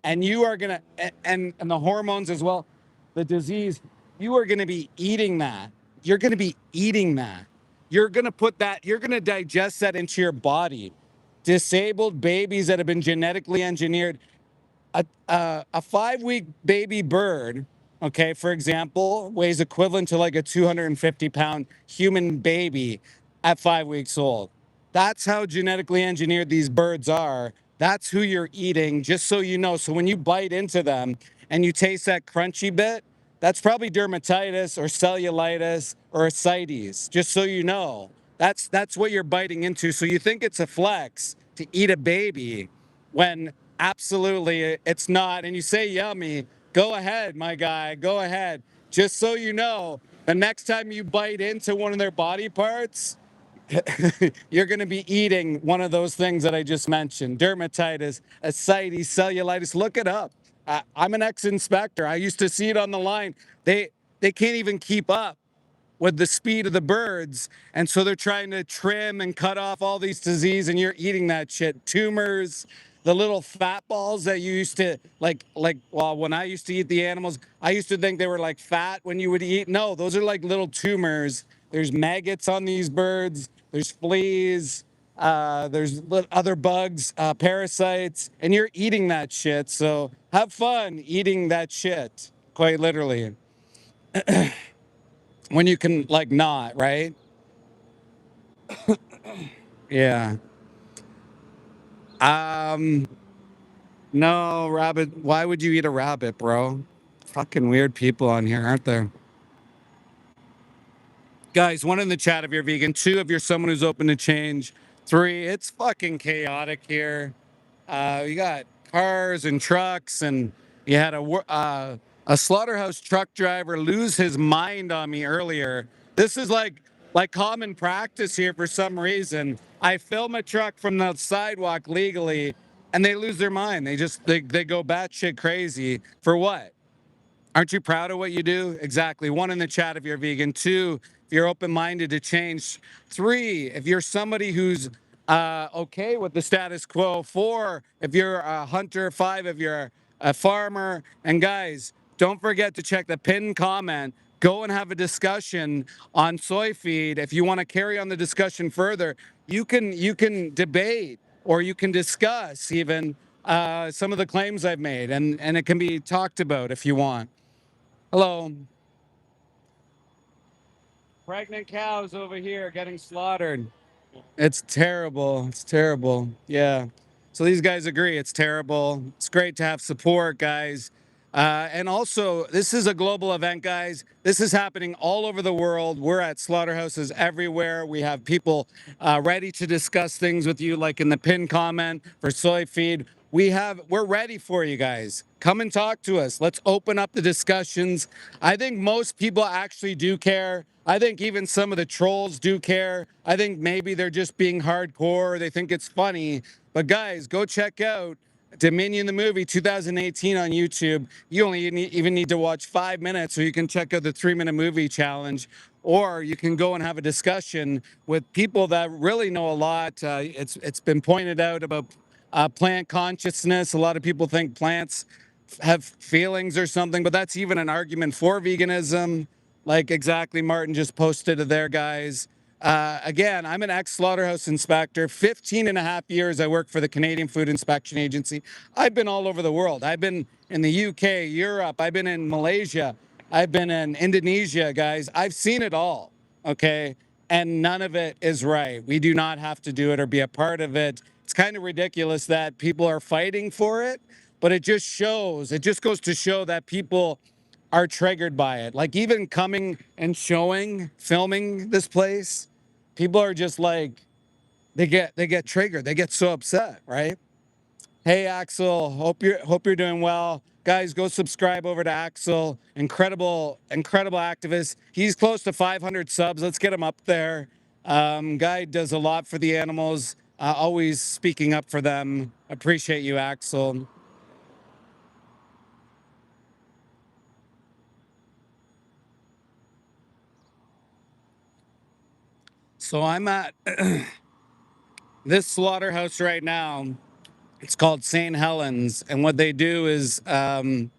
And you are going to, and the hormones as well, the disease, you are going to be eating that. You're going to be eating that. You're going to put that, you're going to digest that into your body. Disabled babies that have been genetically engineered, a 5 week baby bird, okay, for example, weighs equivalent to like a 250-pound human baby at 5 weeks old. That's how genetically engineered these birds are. That's who you're eating, just so you know. So when you bite into them and you taste that crunchy bit, that's probably dermatitis or cellulitis or ascites, just so you know. That's what you're biting into. So you think it's a flex to eat a baby when absolutely it's not. And you say yummy, go ahead, my guy, go ahead. Just so you know, the next time you bite into one of their body parts, you're going to be eating one of those things that I just mentioned: dermatitis, ascites, cellulitis. Look it up. I'm an ex-inspector. I used to see it on the line. They can't even keep up with the speed of the birds, and so they're trying to trim and cut off all these disease, and you're eating that shit. Tumors, the little fat balls that you used to like well, when I used to eat the animals, I used to think they were like fat when you would eat. No, those are like little tumors. There's maggots on these birds. There's fleas. There's other bugs, parasites, and you're eating that shit. So have fun eating that shit, quite literally, when you can like not, right? Yeah. Um, no, rabbit. Why would you eat a rabbit, bro? Fucking weird people on here, aren't there? Guys, one in the chat if you're vegan, two if you're someone who's open to change, three, it's fucking chaotic here. You got cars and trucks, and you had a slaughterhouse truck driver lose his mind on me earlier. This is like common practice here for some reason. I film a truck from the sidewalk legally, and they lose their mind. They go batshit crazy for what? Aren't you proud of what you do? Exactly. One in the chat if you're vegan. Two, if you're open-minded to change. Three, if you're somebody who's okay with the status quo. Four, if you're a hunter. Five, if you're a farmer. And guys, don't forget to check the pinned comment. Go and have a discussion on soy feed. If you want to carry on the discussion further, you can debate or you can discuss even some of the claims I've made, and it can be talked about if you want. Hello. Pregnant cows over here getting slaughtered. It's terrible. It's terrible. Yeah. So these guys agree it's terrible. It's great to have support, guys. And also, this is a global event, guys. This is happening all over the world. We're at slaughterhouses everywhere. We have people ready to discuss things with you, like in the pin comment for soy feed. We're ready for you guys. Come and talk to us. Let's open up the discussions. I think most people actually do care. I think even some of the trolls do care. I think maybe they're just being hardcore. They think it's funny. But guys, go check out Dominion the movie 2018 on YouTube. You only even need to watch 5 minutes, or you can check out the 3-minute movie challenge, or you can go and have a discussion with people that really know a lot. It's been pointed out about plant consciousness. A lot of people think plants have feelings or something, but that's even an argument for veganism. Like exactly Martin just posted to there, guys. Again, I'm an ex-slaughterhouse inspector. 15 and a half years I worked for the Canadian Food Inspection Agency. I've been all over the world. I've been in the UK, Europe. I've been in Malaysia. I've been in Indonesia, guys. I've seen it all, okay? And none of it is right. We do not have to do it or be a part of it. It's kind of ridiculous that people are fighting for it, but it just goes to show that people are triggered by it. Like even coming and filming this place, people are just like, they get triggered. They get so upset, right? Hey Axel, hope you're doing well. Guys, go subscribe over to Axel. Incredible activist. He's close to 500 subs. Let's get him up there. Guy does a lot for the animals. Always speaking up for them. Appreciate you, Axel. So I'm at this slaughterhouse right now. It's called St. Helens, and what they do is they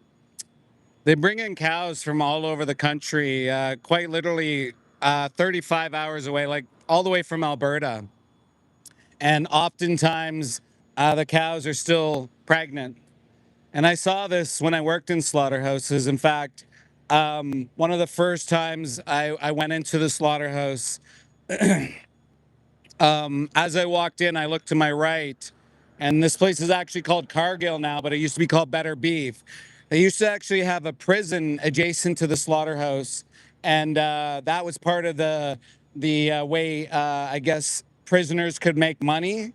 bring in cows from all over the country, quite literally 35 hours away, like all the way from Alberta. And oftentimes the cows are still pregnant. And I saw this when I worked in slaughterhouses. In fact, one of the first times I went into the slaughterhouse, as I walked in, I looked to my right, and this place is actually called Cargill now, but it used to be called Better Beef. They used to actually have a prison adjacent to the slaughterhouse, and that was part of the way I guess prisoners could make money,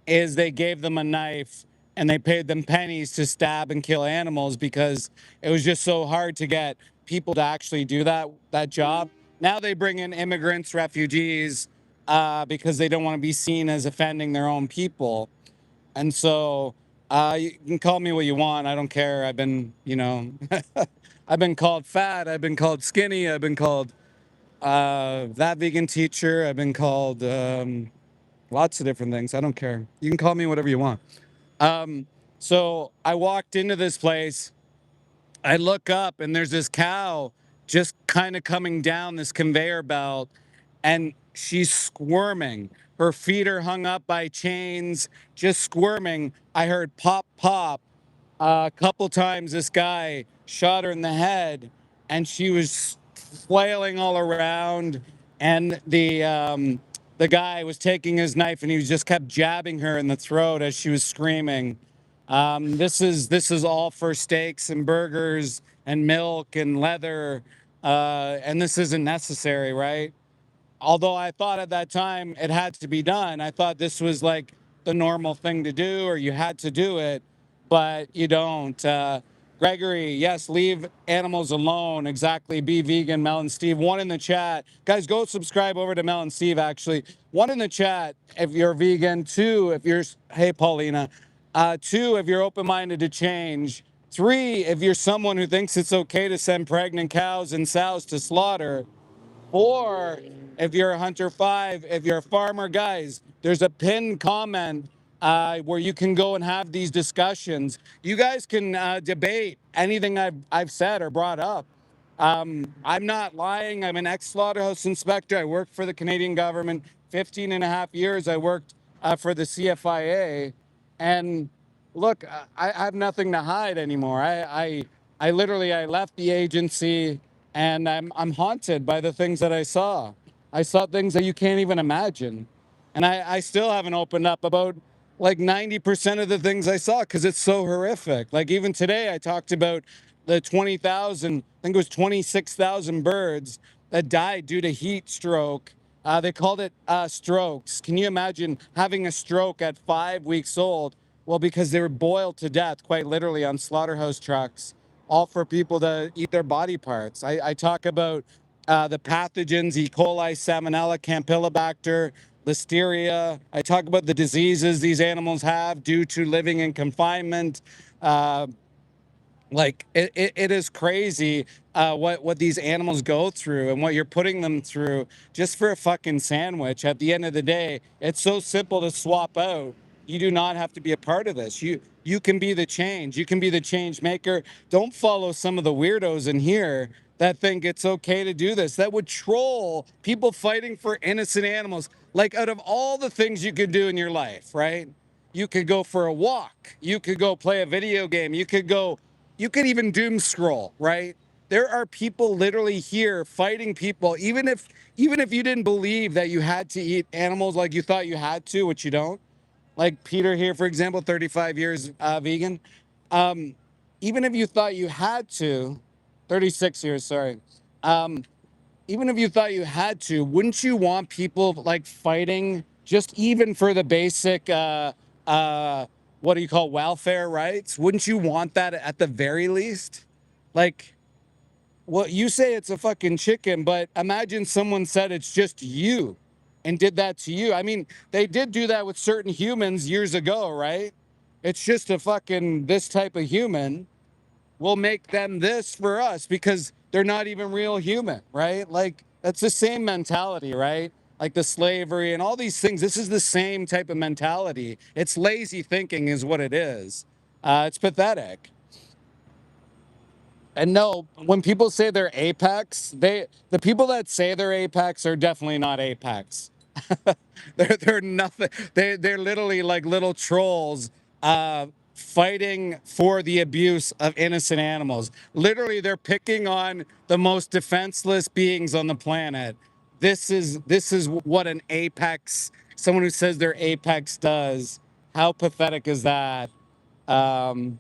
is they gave them a knife and they paid them pennies to stab and kill animals because it was just so hard to get people to actually do that job. Now they bring in immigrants, refugees, because they don't want to be seen as offending their own people. And so you can call me what you want. I don't care. I've been, I've been called fat. I've been called skinny. I've been called that vegan teacher. I've been called lots of different things. I don't care. You can call me whatever you want. So I walked into this place. I look up and there's this cow just kind of coming down this conveyor belt, and she's squirming. Her feet are hung up by chains, just squirming. I heard pop, pop. A couple times this guy shot her in the head, and she was flailing all around. And the guy was taking his knife, and he just kept jabbing her in the throat as she was screaming. This is all for steaks and burgers and milk and leather, and this isn't necessary, right? Although I thought at that time it had to be done. I thought this was like the normal thing to do, or you had to do it, but you don't. Gregory, yes, leave animals alone. Exactly. Be vegan, Mel and Steve. One in the chat. Guys, go subscribe over to Mel and Steve, actually. One in the chat if you're vegan. Two, if you're, hey, Paulina. Two, if you're open minded to change. Three, if you're someone who thinks it's okay to send pregnant cows and sows to slaughter. Or if you're a hunter, five, if you're a farmer, guys, there's a pinned comment where you can go and have these discussions. You guys can debate anything I've said or brought up. I'm not lying. I'm an ex-slaughterhouse inspector. I worked for the Canadian government 15 and a half years. I worked for the CFIA. And look, I have nothing to hide anymore. I literally, I left the agency, and I'm haunted by the things that I saw. I saw things that you can't even imagine. And I still haven't opened up about like 90% of the things I saw because it's so horrific. Like even today, I talked about the 20,000, I think it was 26,000 birds that died due to heat stroke. They called it strokes. Can you imagine having a stroke at 5 weeks old? Well, because they were boiled to death, quite literally, on slaughterhouse trucks, all for people to eat their body parts. I talk about the pathogens, E. coli, Salmonella, Campylobacter, Listeria. I talk about the diseases these animals have due to living in confinement. Uh, like it is crazy what these animals go through and what you're putting them through just for a fucking sandwich. At the end of the day, it's so simple to swap out. You do not have to be a part of this. You can be the change. You can be the change maker. Don't follow some of the weirdos in here that think it's okay to do this, that would troll people fighting for innocent animals. Like, out of all the things you could do in your life, right? You could go for a walk. You could go play a video game. You could even doom scroll, right? There are people literally here fighting people, even if you didn't believe that you had to eat animals like you thought you had to, which you don't. Like Peter here, for example, 35 years vegan. Um, Even if you thought you had to, 36 years, sorry. Um, Even if you thought you had to, wouldn't you want people like fighting just even for the basic, uh, what do you call welfare rights? Wouldn't you want that at the very least? Like, well, you say it's a fucking chicken, but imagine someone said it's just you and did that to you. I mean, they did do that with certain humans years ago, right? It's just a fucking this type of human will make them this for us because they're not even real human, right? Like that's the same mentality, right? Like the slavery and all these things. This is the same type of mentality. It's lazy thinking, is what it is. It's pathetic. And no, when people say they're apex, the people that say they're apex are definitely not apex. They're nothing. They're literally like little trolls fighting for the abuse of innocent animals. Literally, they're picking on the most defenseless beings on the planet. This is what an apex, someone who says they're apex does. How pathetic is that? Um,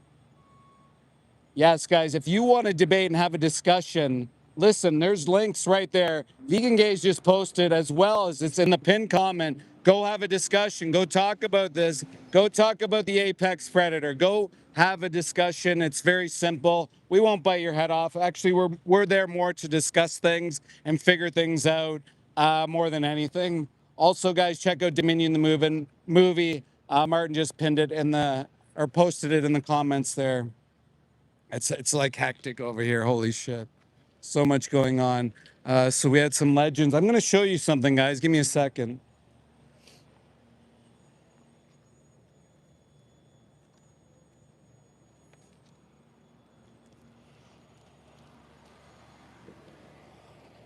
Yes, guys, if you want to debate and have a discussion, listen, there's links right there. Vegan Gays just posted, as well as it's in the pinned comment. Go have a discussion. Go talk about this. Go talk about the apex predator. Go have a discussion. It's very simple. We won't bite your head off. Actually, we're there more to discuss things and figure things out more than anything. Also, guys, check out Dominion the movie. Martin just pinned it in the or posted it in the comments there. It's like hectic over here. Holy shit. So much going on. So we had some legends. I'm going to show you something, guys. Give me a second.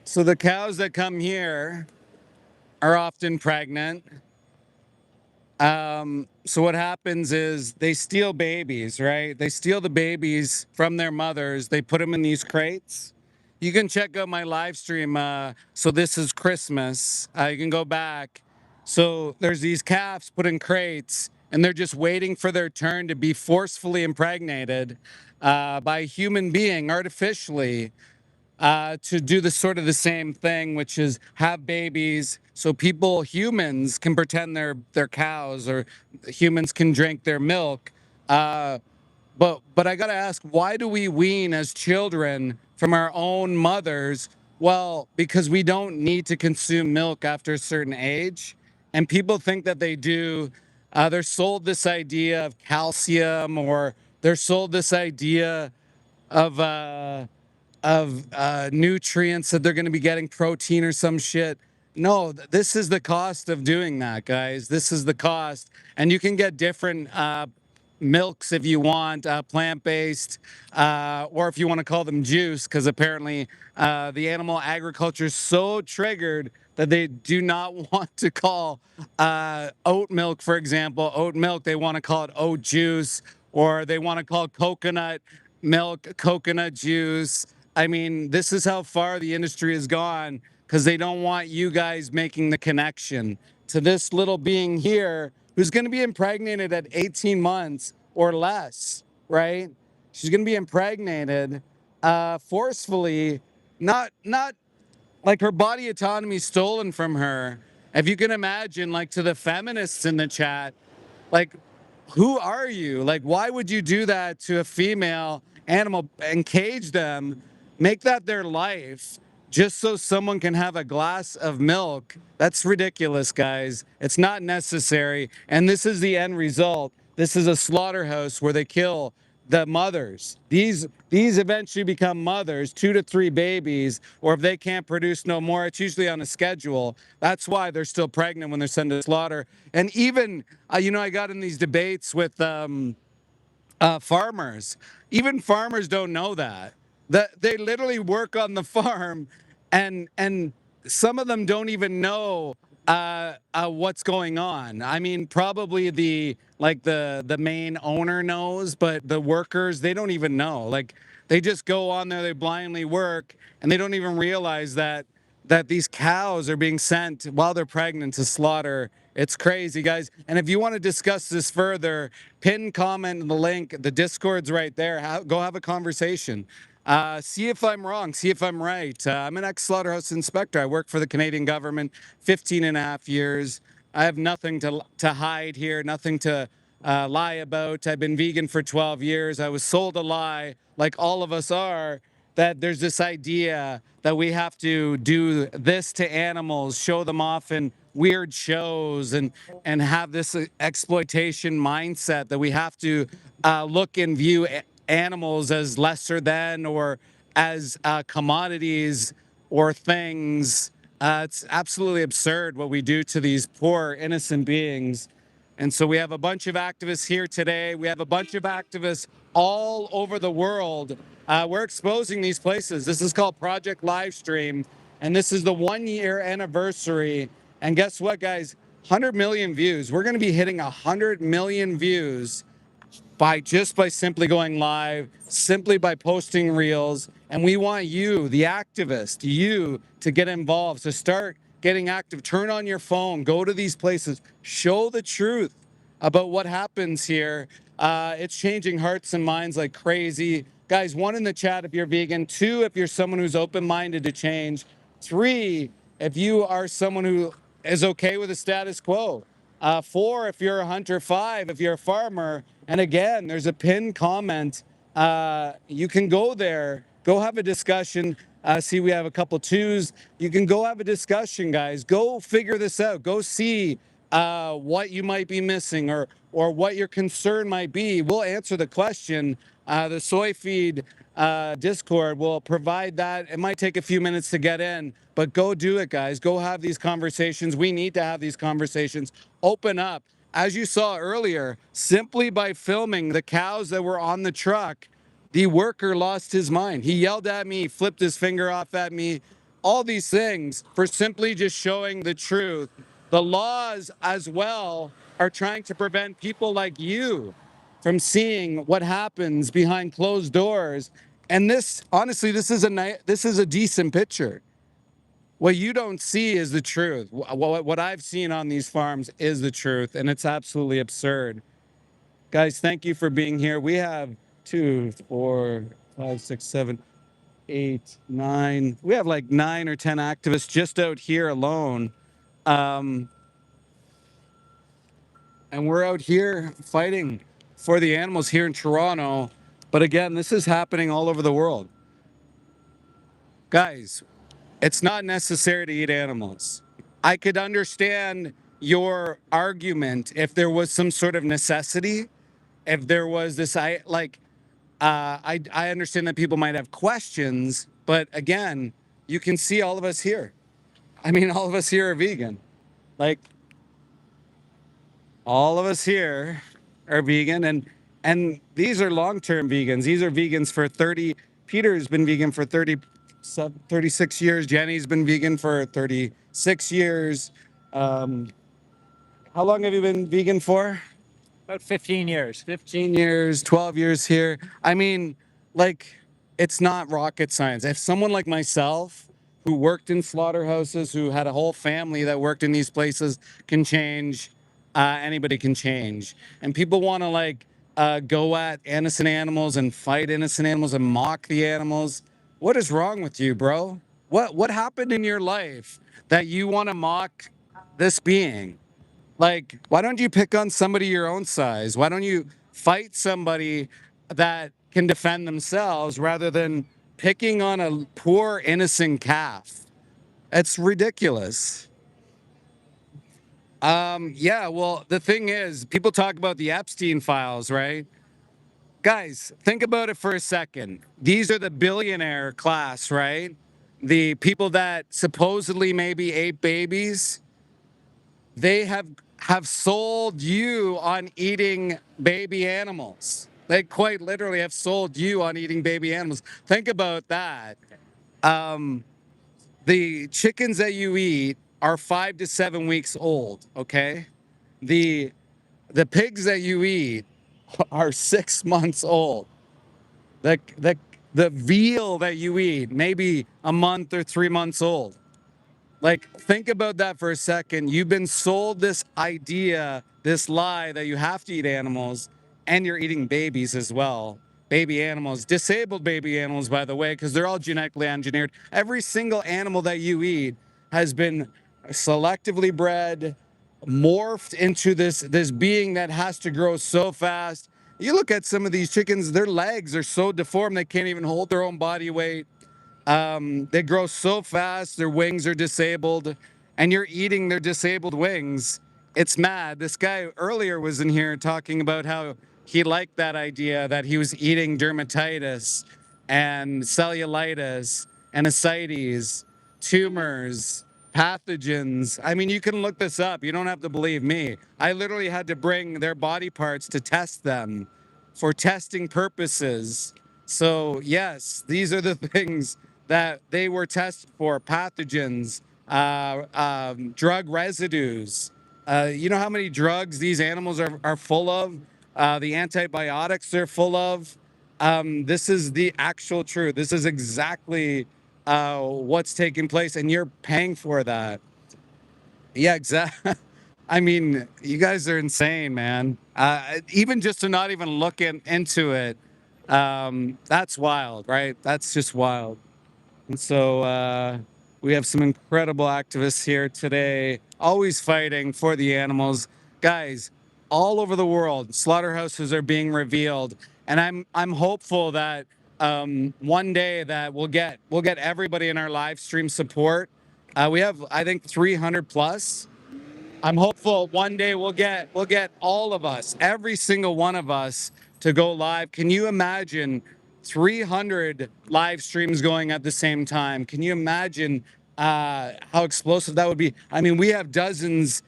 So the cows that come here are often pregnant. So what happens is they steal babies, right? They steal the babies from their mothers. They put them in these crates. You can check out my live stream. So this is Christmas. You can go back. So there's these calves put in crates, and they're just waiting for their turn to be forcefully impregnated by a human being artificially to do the sort of the same thing, which is have babies so people, humans, can pretend they're cows or humans can drink their milk. Uh, but I gotta ask, why do we wean as children from our own mothers? Well, because we don't need to consume milk after a certain age, and people think that they do. They're sold this idea of calcium, or they're sold this idea of nutrients that they're going to be getting, protein or some shit. No, this is the cost of doing that, guys. This is the cost, and you can get different milks if you want, plant-based, or if you want to call them juice, because apparently the animal agriculture is so triggered that they do not want to call oat milk, for example, oat milk. They want to call it oat juice, or they want to call coconut milk coconut juice. I mean, this is how far the industry has gone because they don't want you guys making the connection. to this little being here who's going to be impregnated at 18 months or less, right? She's going to be impregnated forcefully, not like her body autonomy stolen from her. If you can imagine, like to the feminists in the chat, like, who are you? Like, why would you do that to a female animal and cage them, make that their life just so someone can have a glass of milk? That's ridiculous, guys. It's not necessary. And this is the end result. This is a slaughterhouse where they kill the mothers. These eventually become mothers, 2 to 3 babies, or if they can't produce no more, it's usually on a schedule. That's why they're still pregnant when they're sent to slaughter. And even, I got in these debates with farmers. Even farmers don't know that. That they literally work on the farm, and some of them don't even know what's going on. I mean, probably the main owner knows, but the workers, they don't even know. Like, they just go on there, they blindly work, and they don't even realize that these cows are being sent while they're pregnant to slaughter. It's crazy, guys. And if you want to discuss this further, pin comment the link. The Discord's right there. Go have a conversation. See if I'm wrong. See if I'm right. I'm an ex-slaughterhouse inspector. I work for the Canadian government, 15 and a half years. I have nothing to hide here, nothing to lie about. I've been vegan for 12 years. I was sold a lie, like all of us are, that there's this idea that we have to do this to animals, show them off in weird shows, and have this exploitation mindset that we have to look and view animals as lesser than or as commodities or things. It's absolutely absurd what we do to these poor innocent beings. And so we have a bunch of activists here today. We have a bunch of activists all over the world. We're exposing these places. This is called Project Livestream, and this is the 1-year anniversary. And guess what, guys? 100 million views. We're going to be hitting 100 million views by simply going live, simply by posting reels. And we want you, the activist, you to get involved. So start getting active. Turn on your phone. Go to these places. Show the truth about what happens here. It's changing hearts and minds like crazy. Guys, 1 in the chat if you're vegan. 2 if you're someone who's open-minded to change. 3 if you are someone who is okay with the status quo. 4 if you're a hunter. 5 if you're a farmer. And again, there's a pinned comment. You can go there, go have a discussion. See, we have a couple 2s. You can go have a discussion, guys. Go figure this out. Go see what you might be missing or what your concern might be. We'll answer the question. The soy feed Discord will provide that. It might take a few minutes to get in, but go do it, guys. Go have these conversations. We need to have these conversations. Open up. As you saw earlier, simply by filming the cows that were on the truck, the worker lost his mind. He yelled at me, flipped his finger off at me, all these things for simply just showing the truth. The laws as well are trying to prevent people like you from seeing what happens behind closed doors. And this, honestly, this is a decent picture. What you don't see is the truth. What I've seen on these farms is the truth, and it's absolutely absurd. Guys, thank you for being here. We have 2, 4, 5, 6, 7, 8, 9. We have like 9 or 10 activists just out here alone. And we're out here fighting for the animals here in Toronto. But again, this is happening all over the world. Guys, it's not necessary to eat animals. I could understand your argument if there was some sort of necessity, if there was this, I understand that people might have questions, but again, you can see all of us here. I mean, all of us here are vegan. Like, all of us here are vegan, and these are long-term vegans. These are vegans for 30. Peter's been vegan for 36 years. Jenny's been vegan for 36 years. How long have you been vegan for? About 15 years. 15 years, 12 years here. I mean, like, it's not rocket science. If someone like myself, who worked in slaughterhouses, who had a whole family that worked in these places, can change. Anybody can change. And people want to like go at innocent animals and fight innocent animals and mock the animals. What is wrong with you, bro? What happened in your life that you want to mock this being? Like, why don't you pick on somebody your own size? Why don't you fight somebody that can defend themselves rather than picking on a poor innocent calf? It's ridiculous. Yeah, well, the thing is, people talk about the Epstein files, right? Guys, think about it for a second. These are the billionaire class, right? The people that supposedly maybe ate babies. They have sold you on eating baby animals. They quite literally have sold you on eating baby animals. Think about that. Um, the chickens that you eat are 5 to 7 weeks old. Okay, the the pigs that you eat are 6 months old. The the the veal that you eat maybe a month or 3 months old. Like, think about that for a second. You've been sold this idea, this lie that you have to eat animals, and you're eating babies as well. Baby animals, disabled baby animals, by the way, because they're all genetically engineered. Every single animal that you eat has been selectively bred, morphed into this being that has to grow so fast. You look at some of these chickens, their legs are so deformed they can't even hold their own body weight. They grow so fast, their wings are disabled, and you're eating their disabled wings. It's mad. This guy earlier was in here talking about how he liked that idea that he was eating dermatitis and cellulitis and ascites, tumors, pathogens. I mean, you can look this up. You don't have to believe me. I literally had to bring their body parts to test them for testing purposes. So, yes, these are the things that they were tested for: pathogens, drug residues. You know how many drugs these animals are full of? The antibiotics they're full of. This is the actual truth. This is exactly what's taking place, and you're paying for that. Yeah, exactly. I mean, you guys are insane, man. Even just to not even look into it, that's wild, right? That's just wild. And so we have some incredible activists here today, always fighting for the animals. Guys, all over the world, slaughterhouses are being revealed, and I'm hopeful that one day that we'll get everybody in our live stream support. We have, I think, 300 plus. I'm hopeful one day we'll get all of us, every single one of us, to go live. Can you imagine 300 live streams going at the same time? Can you imagine how explosive that would be? I mean, we have dozens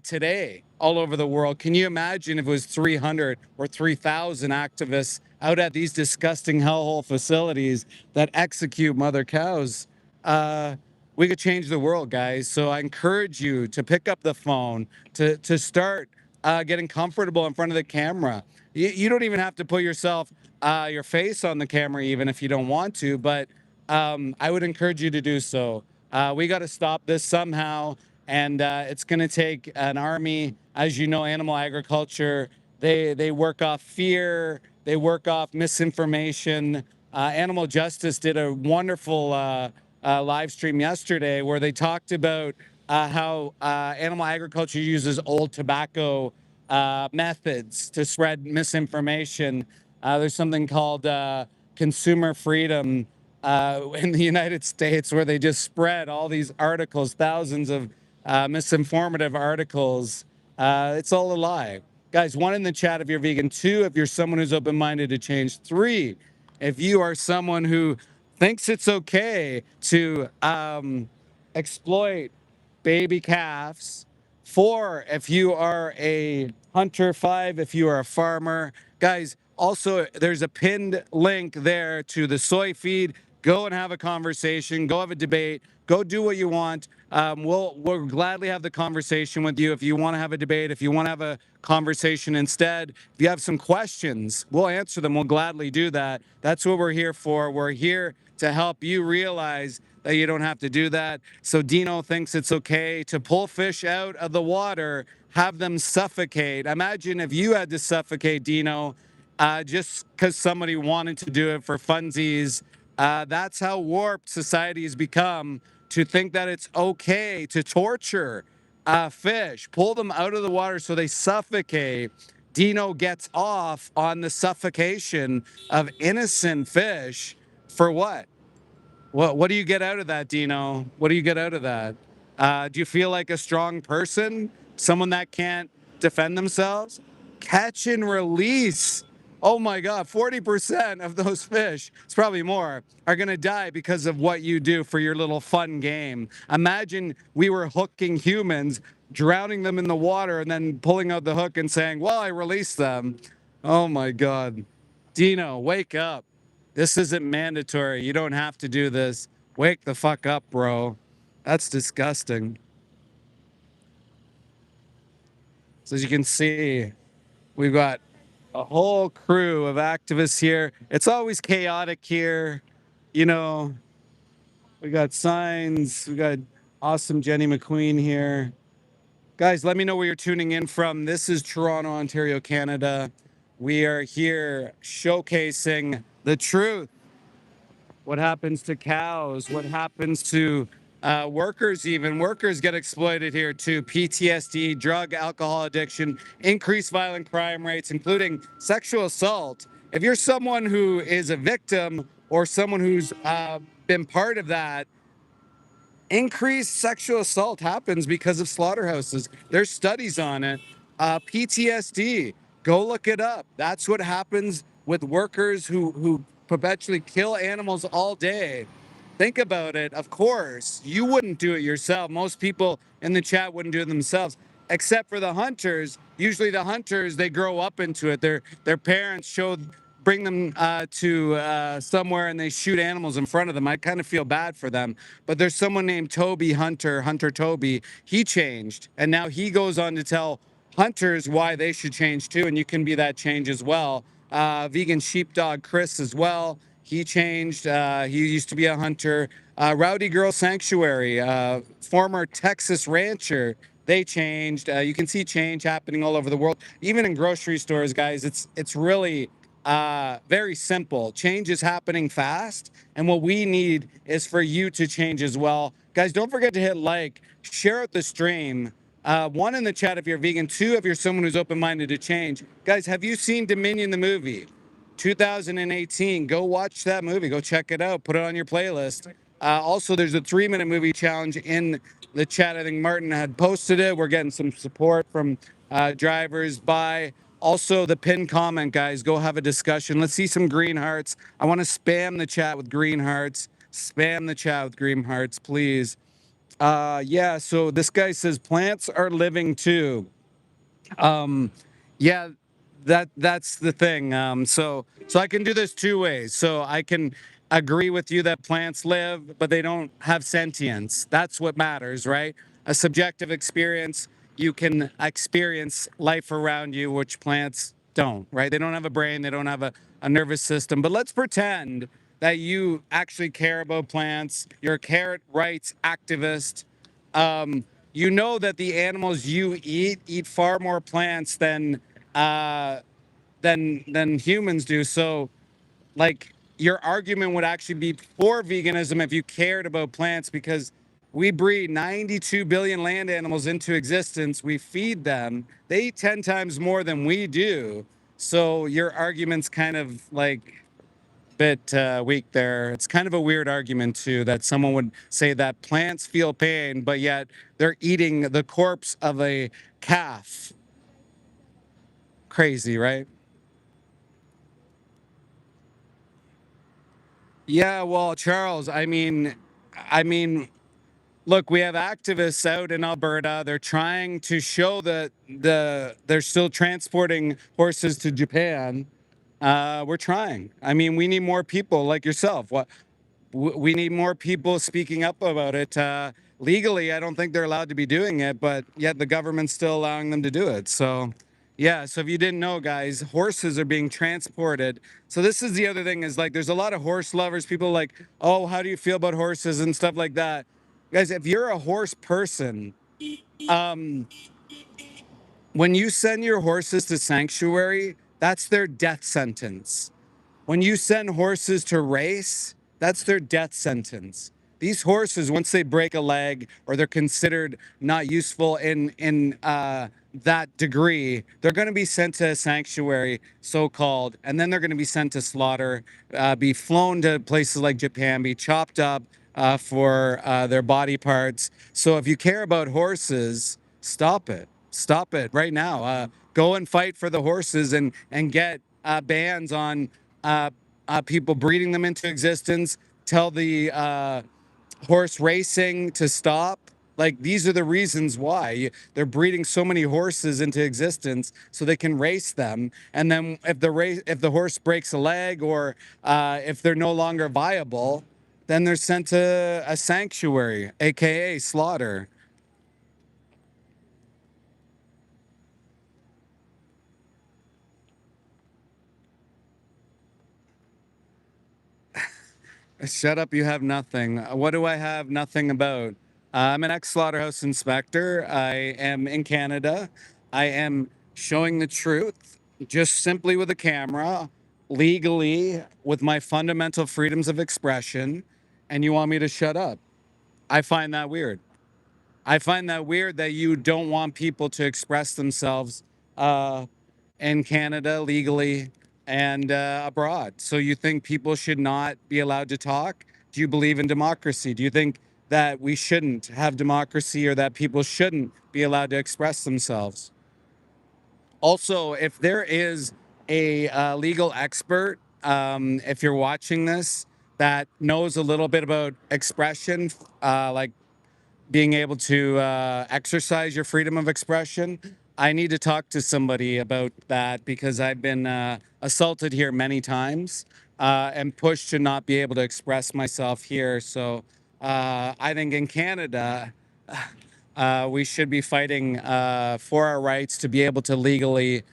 today all over the world. Can you imagine if it was 300 or 3,000 activists out at these disgusting hellhole facilities that execute mother cows? We could change the world, guys. So I encourage you to pick up the phone, to start getting comfortable in front of the camera. You don't even have to put your face on the camera, even if you don't want to, but I would encourage you to do so. We got to stop this somehow, and it's going to take an army. As you know, animal agriculture, they work off fear, they work off misinformation. Animal Justice did a wonderful live stream yesterday where they talked about how animal agriculture uses old tobacco methods to spread misinformation. There's something called consumer freedom in the United States where they just spread all these articles, thousands of misinformative articles. It's all a lie. Guys, one in the chat if you're vegan. Two, if you're someone who's open-minded to change. Three, if you are someone who thinks it's okay to exploit baby calves. Four, if you are a hunter. Five, if you are a farmer. Guys, also, there's a pinned link there to the soy feed. Go and have a conversation. Go have a debate. Go do what you want. We'll gladly have the conversation with you if you want to have a debate, if you want to have a conversation instead. If you have some questions, we'll answer them. We'll gladly do that. That's what we're here for. We're here to help you realize that you don't have to do that. So Dino thinks it's okay to pull fish out of the water, have them suffocate. Imagine if you had to suffocate, Dino, just because somebody wanted to do it for funsies. That's how warped society has become, to think that it's okay to torture fish, pull them out of the water so they suffocate. Dino gets off on the suffocation of innocent fish for what? What do you get out of that, Dino? What do you get out of that? Do you feel like a strong person? Someone that can't defend themselves? Catch and release. Oh my God, 40% of those fish, it's probably more, are going to die because of what you do for your little fun game. Imagine we were hooking humans, drowning them in the water, and then pulling out the hook and saying, well, I released them. Oh my God. Dino, wake up. This isn't mandatory. You don't have to do this. Wake the fuck up, bro. That's disgusting. So as you can see, we've got a whole crew of activists here. It's always chaotic here. You know, we got signs. We got awesome Jenny McQueen here. Guys, let me know where you're tuning in from. This is Toronto, Ontario, Canada. We are here showcasing the truth. What happens to cows? What happens to workers even? Workers get exploited here too. PTSD, drug, alcohol addiction, increased violent crime rates, including sexual assault. If you're someone who is a victim or someone who's been part of that, increased sexual assault happens because of slaughterhouses. There's studies on it. PTSD, go look it up. That's what happens with workers who perpetually kill animals all day. Think about it. Of course, you wouldn't do it yourself. Most people in the chat wouldn't do it themselves, except for the hunters. Usually the hunters, they grow up into it. Their parents bring them to somewhere and they shoot animals in front of them. I kind of feel bad for them. But there's someone named Toby Hunter Toby. He changed. And now he goes on to tell hunters why they should change too. And you can be that change as well. Vegan sheepdog Chris as well. He changed. He used to be a hunter. Rowdy Girl Sanctuary, former Texas rancher. They changed. You can see change happening all over the world, even in grocery stores, guys. It's really very simple. Change is happening fast, and what we need is for you to change as well. Guys, don't forget to hit like, share out the stream. One in the chat if you're vegan, two if you're someone who's open-minded to change. Guys, have you seen Dominion the movie? 2018. Go watch that movie. Go check it out. Put it on your playlist. Also, there's a 3-minute movie challenge in the chat. I think Martin had posted it. We're getting some support from drivers by. Also, the pinned comment, guys, go have a discussion. Let's see some green hearts. I want to spam the chat with green hearts. Spam the chat with green hearts, please. Yeah, so this guy says plants are living too. Yeah, that's the thing. So I can do this two ways. So I can agree with you that plants live, but they don't have sentience. That's what matters, right? A subjective experience. You can experience life around you, which plants don't, right? They don't have a brain. They don't have a nervous system. But let's pretend that you actually care about plants. You're a carrot rights activist. You know that the animals you eat far more plants than humans do. So, like, your argument would actually be for veganism if you cared about plants, because we breed 92 billion land animals into existence. We feed them. They eat 10 times more than we do. So your argument's kind of like bit weak there. It's kind of a weird argument too, that someone would say that plants feel pain, but yet they're eating the corpse of a calf. Crazy, right? Yeah, well, Charles, I mean, look, we have activists out in Alberta. They're trying to show that they're still transporting horses to Japan. We're trying. I mean, we need more people like yourself. We need more people speaking up about it. Legally, I don't think they're allowed to be doing it, but yet the government's still allowing them to do it. So, Yeah, so if you didn't know, guys, horses are being transported. So this is the other thing is like there's a lot of horse lovers. People like, oh, how do you feel about horses and stuff like that? Guys, if you're a horse person, um, when you send your horses to sanctuary, that's their death sentence. When you send horses to race, that's their death sentence. These horses, once they break a leg or they're considered not useful in that degree, they're going to be sent to a sanctuary, so-called, and then they're going to be sent to slaughter, be flown to places like Japan, be chopped up for their body parts. So if you care about horses, stop it. Stop it right now. Go and fight for the horses and get bans on uh, people breeding them into existence. Tell the horse racing to stop. Like these are the reasons why they're breeding so many horses into existence so they can race them. And then if the horse breaks a leg or if they're no longer viable, then they're sent to a sanctuary, aka slaughter. Shut up, you have nothing. What do I have nothing about? I'm an ex-slaughterhouse inspector. I am in Canada. I am showing the truth just simply with a camera, legally, with my fundamental freedoms of expression, and you want me to shut up. I find that weird. I find that weird that you don't want people to express themselves uh, in Canada legally and abroad. So you think people should not be allowed to talk? Do you believe in democracy? Do you think that we shouldn't have democracy or that people shouldn't be allowed to express themselves? Also, if there is a legal expert, if you're watching this, that knows a little bit about expression, like being able to exercise your freedom of expression. I need to talk to somebody about that because I've been assaulted here many times and pushed to not be able to express myself here. So I think in Canada, we should be fighting for our rights to be able to legally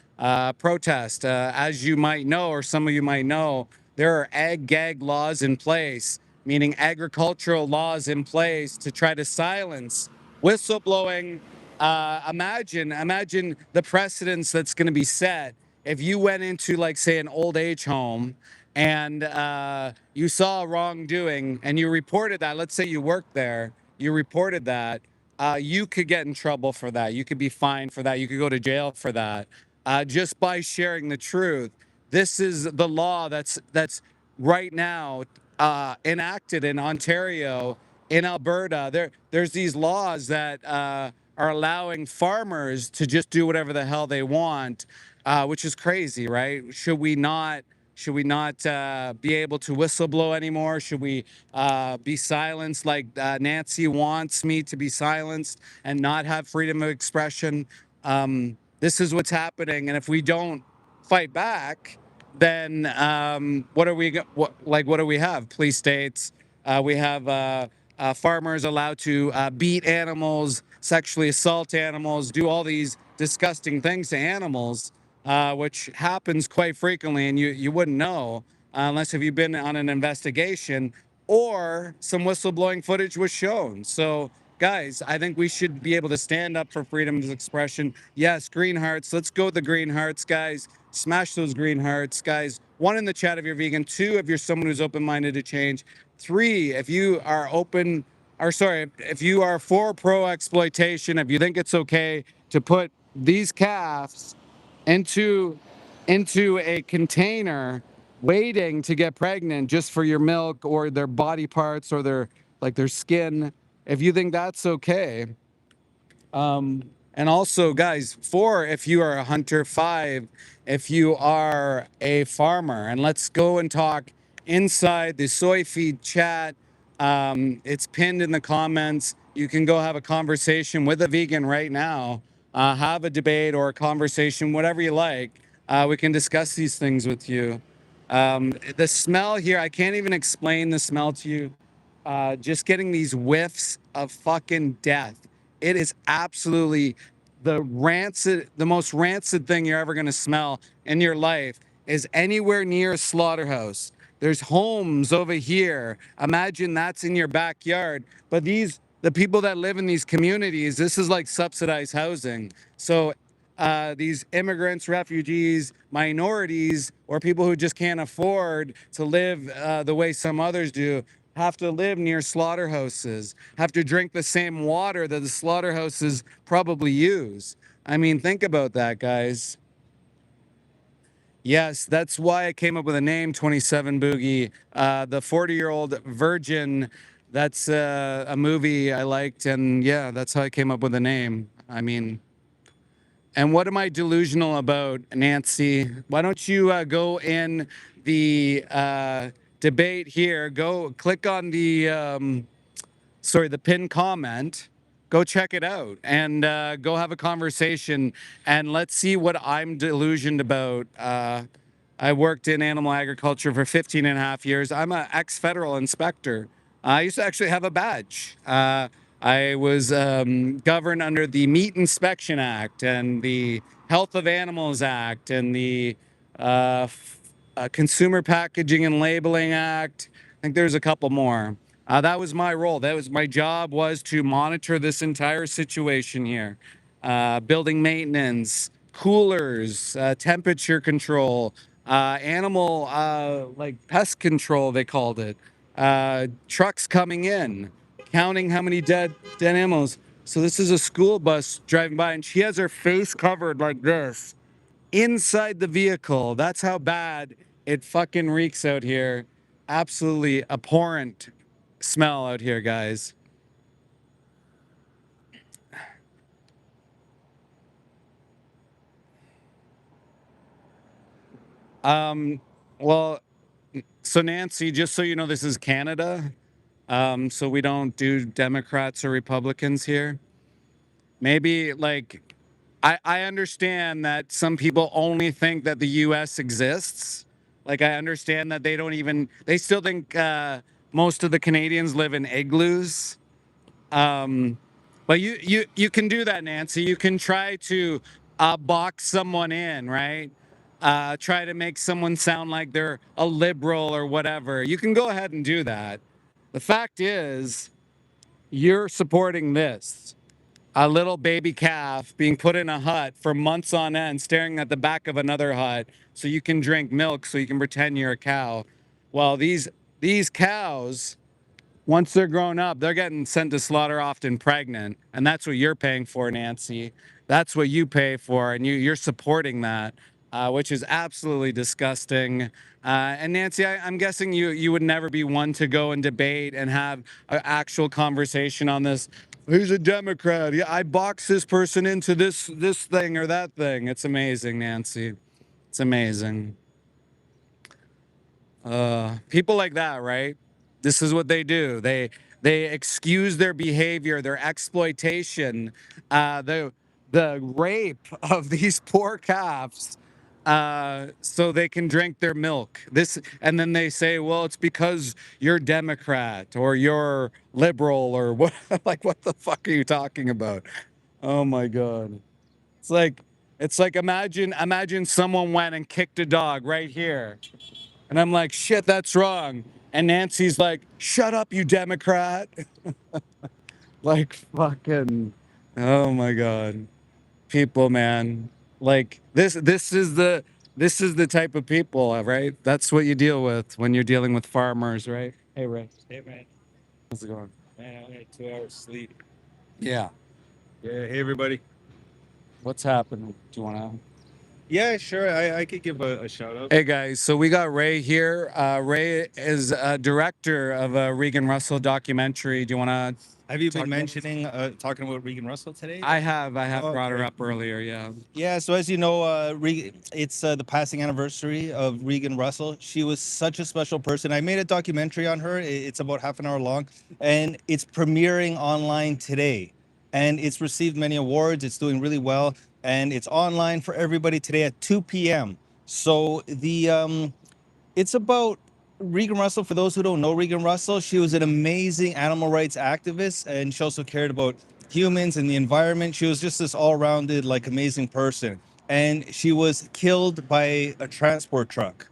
protest. As you might know, or some of you might know, there are ag-gag laws in place, meaning agricultural laws in place to try to silence whistleblowing. Imagine the precedence that's going to be set if you went into, like, say, an old age home and you saw wrongdoing and you reported that. Let's say you worked there, you reported that. You could get in trouble for that. You could be fined for that. You could go to jail for that just by sharing the truth. This is the law that's right now enacted in Ontario, in Alberta. There's these laws that are allowing farmers to just do whatever the hell they want, which is crazy, right? Should we not be able to whistleblow anymore? Should we be silenced like Nancy wants me to be silenced and not have freedom of expression? This is what's happening, and if we don't fight back, then what do we have? Police states. We have farmers allowed to beat animals, sexually assault animals, do all these disgusting things to animals, which happens quite frequently, and you wouldn't know unless if you've been on an investigation or some whistleblowing footage was shown. So guys, I think we should be able to stand up for freedom of expression. Yes, green hearts. Let's go with the green hearts, guys. Smash those green hearts, guys. One, in the chat if you're vegan. Two, if you're someone who's open-minded to change. Three, if you are open, or sorry, if you are for pro exploitation, if you think it's okay to put these calves into a container waiting to get pregnant just for your milk or their body parts or their skin, if you think that's okay. And also, guys, four, if you are a hunter. Five, if you are a farmer. And let's go and talk inside the soy feed chat. It's pinned in the comments. You can go have a conversation with a vegan right now. Have a debate or a conversation, whatever you like. We can discuss these things with you. The smell here, I can't even explain the smell to you. Just getting these whiffs of fucking death. It is absolutely the most rancid thing you're ever going to smell in your life is anywhere near a slaughterhouse. There's homes over here. Imagine that's in your backyard. But the people that live in these communities, this is like subsidized housing. So these immigrants, refugees, minorities, or people who just can't afford to live the way some others do, have to live near slaughterhouses, have to drink the same water that the slaughterhouses probably use. I mean, think about that, guys. Yes, that's why I came up with a name, 27 Boogie. The 40-year-old virgin, that's a movie I liked, and yeah, that's how I came up with the name. I mean, and what am I delusional about, Nancy? Why don't you go in the debate here, go click on the the pinned comment, go check it out and go have a conversation and let's see what I'm delusioned about. I worked in animal agriculture for 15 and a half years. I'm an ex-federal inspector. I used to actually have a badge. I was governed under the Meat Inspection Act and the Health of Animals Act and the Consumer Packaging and Labeling Act. I think there's a couple more. That was my role. That was my job, was to monitor this entire situation here. Building maintenance, coolers, temperature control, animal like pest control, they called it. Trucks coming in, counting how many dead animals. So this is a school bus driving by, and she has her face covered like this inside the vehicle. That's how bad it fucking reeks out here. Absolutely abhorrent smell out here, guys. Well, so Nancy, just so you know, this is Canada. So we don't do Democrats or Republicans here. Maybe like I understand that some people only think that the US exists. Like I understand that they still think most of the Canadians live in igloos. But you can do that, Nancy. You can try to box someone in, right? Try to make someone sound like they're a liberal or whatever. You can go ahead and do that. The fact is, you're supporting this. A little baby calf being put in a hut for months on end, staring at the back of another hut so you can drink milk so you can pretend you're a cow. Well, these cows, once they're grown up, they're getting sent to slaughter, often pregnant. And that's what you're paying for, Nancy. That's what you pay for. And you're supporting that, which is absolutely disgusting. And Nancy, I'm guessing you would never be one to go and debate and have an actual conversation on this. He's a Democrat. Yeah, I box this person into this thing or that thing. It's amazing, Nancy. It's amazing. People like that, right? This is what they do. They excuse their behavior, their exploitation, the rape of these poor calves, so they can drink their milk. And then they say, well, it's because you're Democrat or you're liberal or what? Like, what the fuck are you talking about? Oh my God. It's like imagine someone went and kicked a dog right here. And I'm like, shit, that's wrong. And Nancy's like, shut up, you Democrat. Like, fucking, oh my God. People, man. Like, this is the type of people, right? That's what you deal with when you're dealing with farmers, right? Hey, Ray. Hey, man. How's it going? Man, I only had 2 hours sleep. Yeah. Yeah, hey, everybody. What's happening? Do you want to? Yeah, sure. I could give a shout out. Hey guys, so we got Ray here. Ray is a director of a Regan Russell documentary. Do you want to? Have you talk been about mentioning, talking about Regan Russell today? I have Oh, brought her great. up earlier. Yeah. Yeah, so as you know, it's the passing anniversary of Regan Russell. She was such a special person. I made a documentary on her. It's about half an hour long, and it's premiering online today. And it's received many awards. It's doing really well, and it's online for everybody today at 2 p.m. So it's about Regan Russell. For those who don't know Regan Russell, she was an amazing animal rights activist, and she also cared about humans and the environment. She was just this all-rounded, like, amazing person. And she was killed by a transport truck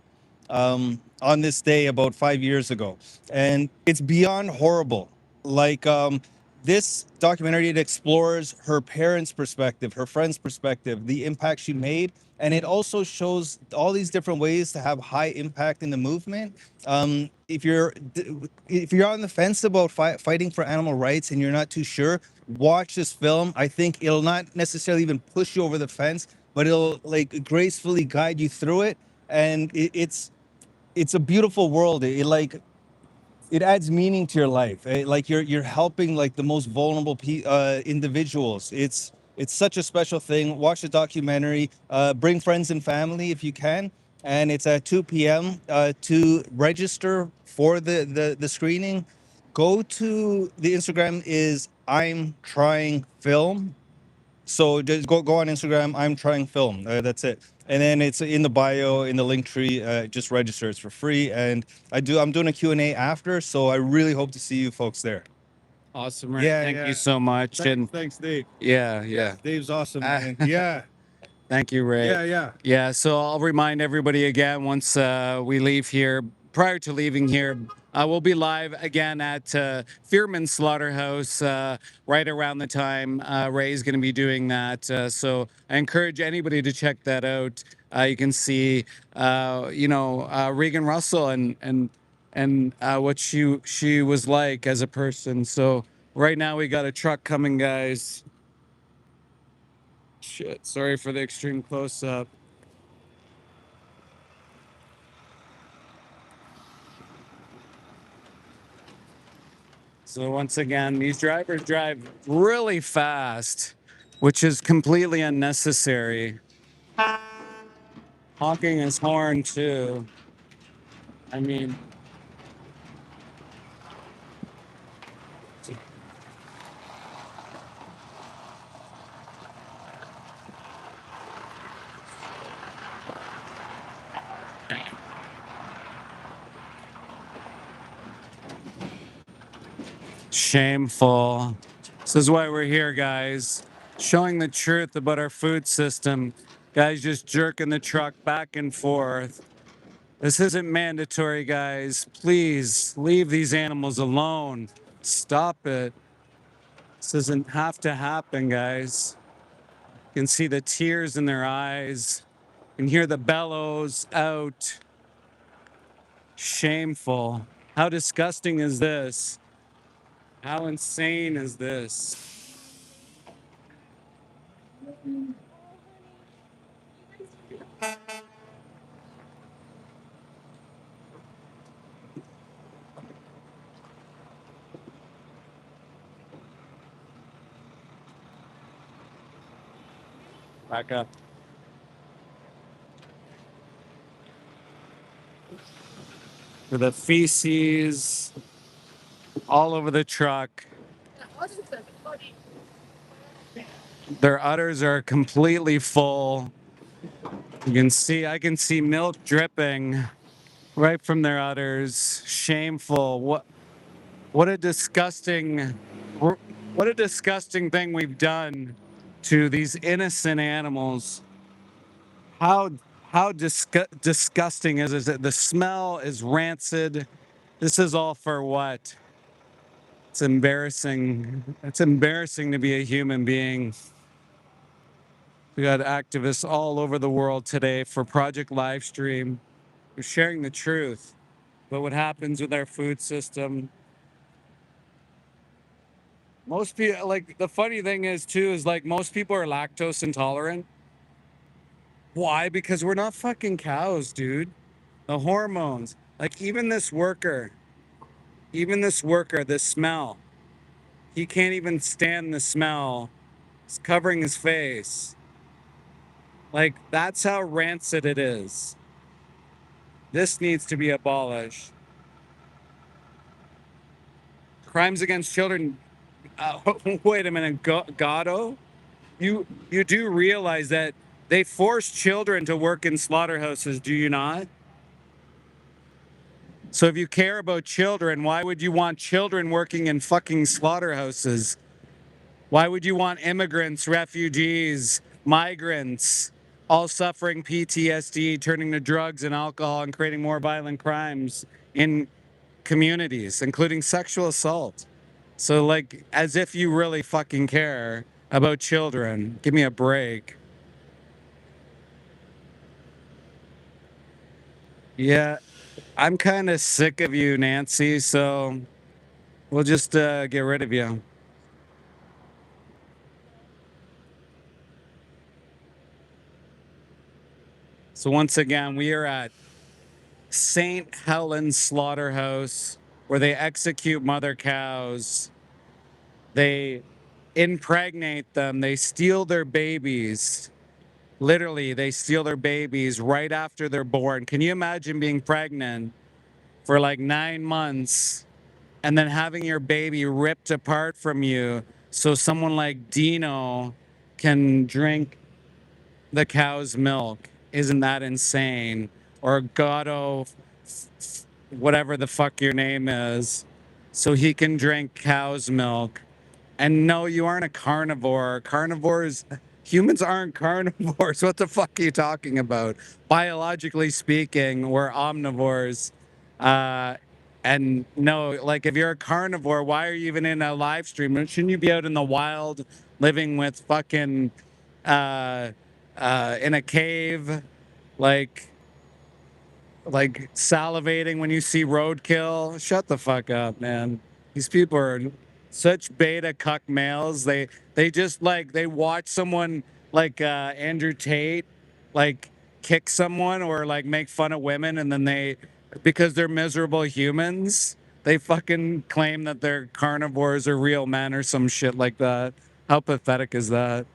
on this day about 5 years ago. And it's beyond horrible. Like, this documentary, it explores her parents' perspective, her friends' perspective, the impact she made. And it also shows all these different ways to have high impact in the movement. If you're on the fence about fighting for animal rights and you're not too sure, watch this film. I think it'll not necessarily even push you over the fence, but it'll like gracefully guide you through it. And it's a beautiful world. It adds meaning to your life. Like you're helping like the most vulnerable individuals. It's such a special thing. Watch the documentary. Bring friends and family if you can. And it's at 2 p.m. To register for the screening. Go to the Instagram is I'm Trying Film. So just go on Instagram. I'm Trying Film. That's it. And then it's in the bio, in the link tree. Just register. It's for free. And I'm doing a Q&A after. So I really hope to see you folks there. Awesome, Ray. Thank you so much. Thanks, Dave. Yeah. Dave's awesome, man. Yeah. Thank you, Ray. Yeah, so I'll remind everybody again once we leave here, prior to leaving here, we'll be live again at Fearman Slaughterhouse right around the time Ray's going to be doing that. So I encourage anybody to check that out. You can see, Regan Russell and what she was like as a person. So right now we got a truck coming, guys. Shit, sorry for the extreme close-up. So once again, these drivers drive really fast, which is completely unnecessary. Honking his horn too. I mean, shameful. This is why we're here, guys. Showing the truth about our food system. Guys just jerking the truck back and forth. This isn't mandatory, guys. Please leave these animals alone. Stop it. This doesn't have to happen, guys. You can see the tears in their eyes. You can hear the bellows out. Shameful. How disgusting is this? How insane is this? Back up. For the feces all over the truck. Their udders are completely full. I can see milk dripping right from their udders. Shameful. What a disgusting thing we've done to these innocent animals. How disgusting is it? The smell is rancid. This is all for what? It's embarrassing. It's embarrassing to be a human being. We got activists all over the world today for Project Livestream. We're sharing the truth about what happens with our food system. Most people, like, the funny thing is too, is like most people are lactose intolerant. Why? Because we're not fucking cows, dude. The hormones, like even this worker, the smell, he can't even stand the smell. It's covering his face. Like, that's how rancid it is. This needs to be abolished. Crimes against children. Wait a minute, Gatto? You do realize that they force children to work in slaughterhouses, do you not? So if you care about children, why would you want children working in fucking slaughterhouses? Why would you want immigrants, refugees, migrants, all suffering PTSD, turning to drugs and alcohol and creating more violent crimes in communities, including sexual assault? So, like, as if you really fucking care about children. Give me a break. Yeah, I'm kind of sick of you, Nancy, so we'll just get rid of you. So, once again, we are at St. Helens Slaughterhouse where they execute mother cows. They impregnate them, they steal their babies. Literally, they steal their babies right after they're born. Can you imagine being pregnant for like 9 months and then having your baby ripped apart from you so someone like Dino can drink the cow's milk? Isn't that insane? Or Gatto, whatever the fuck your name is, so he can drink cow's milk. And no, you aren't a carnivore. Humans aren't carnivores. What the fuck are you talking about? Biologically speaking, we're omnivores. Uh, and no, like if you're a carnivore, why are you even in a live stream? Shouldn't you be out in the wild living with fucking uh, in a cave, like salivating when you see roadkill? Shut the fuck up, man. These people are such beta cuck males. They just like they watch someone like Andrew Tate like kick someone or like make fun of women, and then they, because they're miserable humans, they fucking claim that they're carnivores or real men or some shit like that. How pathetic is that?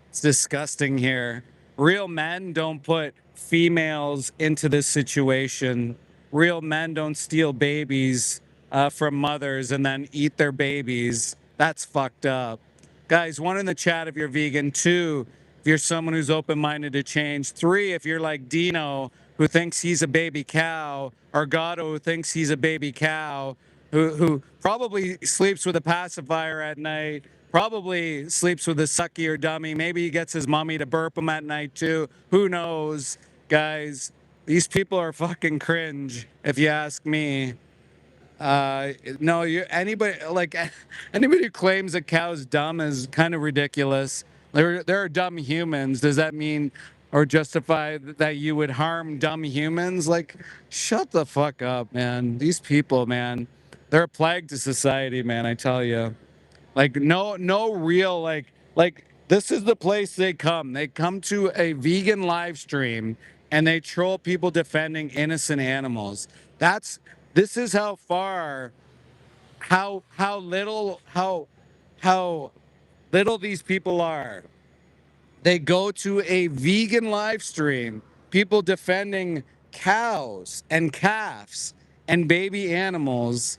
It's disgusting here. Real men don't put females into this situation. Real men don't steal babies from mothers and then eat their babies. That's fucked up. Guys, one in the chat if you're vegan. Two, if you're someone who's open minded to change. Three, if you're like Dino, who thinks he's a baby cow, or Gatto, who thinks he's a baby cow, who probably sleeps with a pacifier at night, probably sleeps with a sucky or dummy. Maybe he gets his mommy to burp him at night too. Who knows, guys? These people are fucking cringe, if you ask me. No, you anybody like anybody who claims a cow's dumb is kind of ridiculous. There are dumb humans. Does that mean or justify that you would harm dumb humans? Like, shut the fuck up, man. These people, man, they're a plague to society, man. I tell you. Like no real like this is the place they come. They come to a vegan live stream and they troll people defending innocent animals. That's this is how far how little these people are. They go to a vegan live stream, people defending cows and calves and baby animals,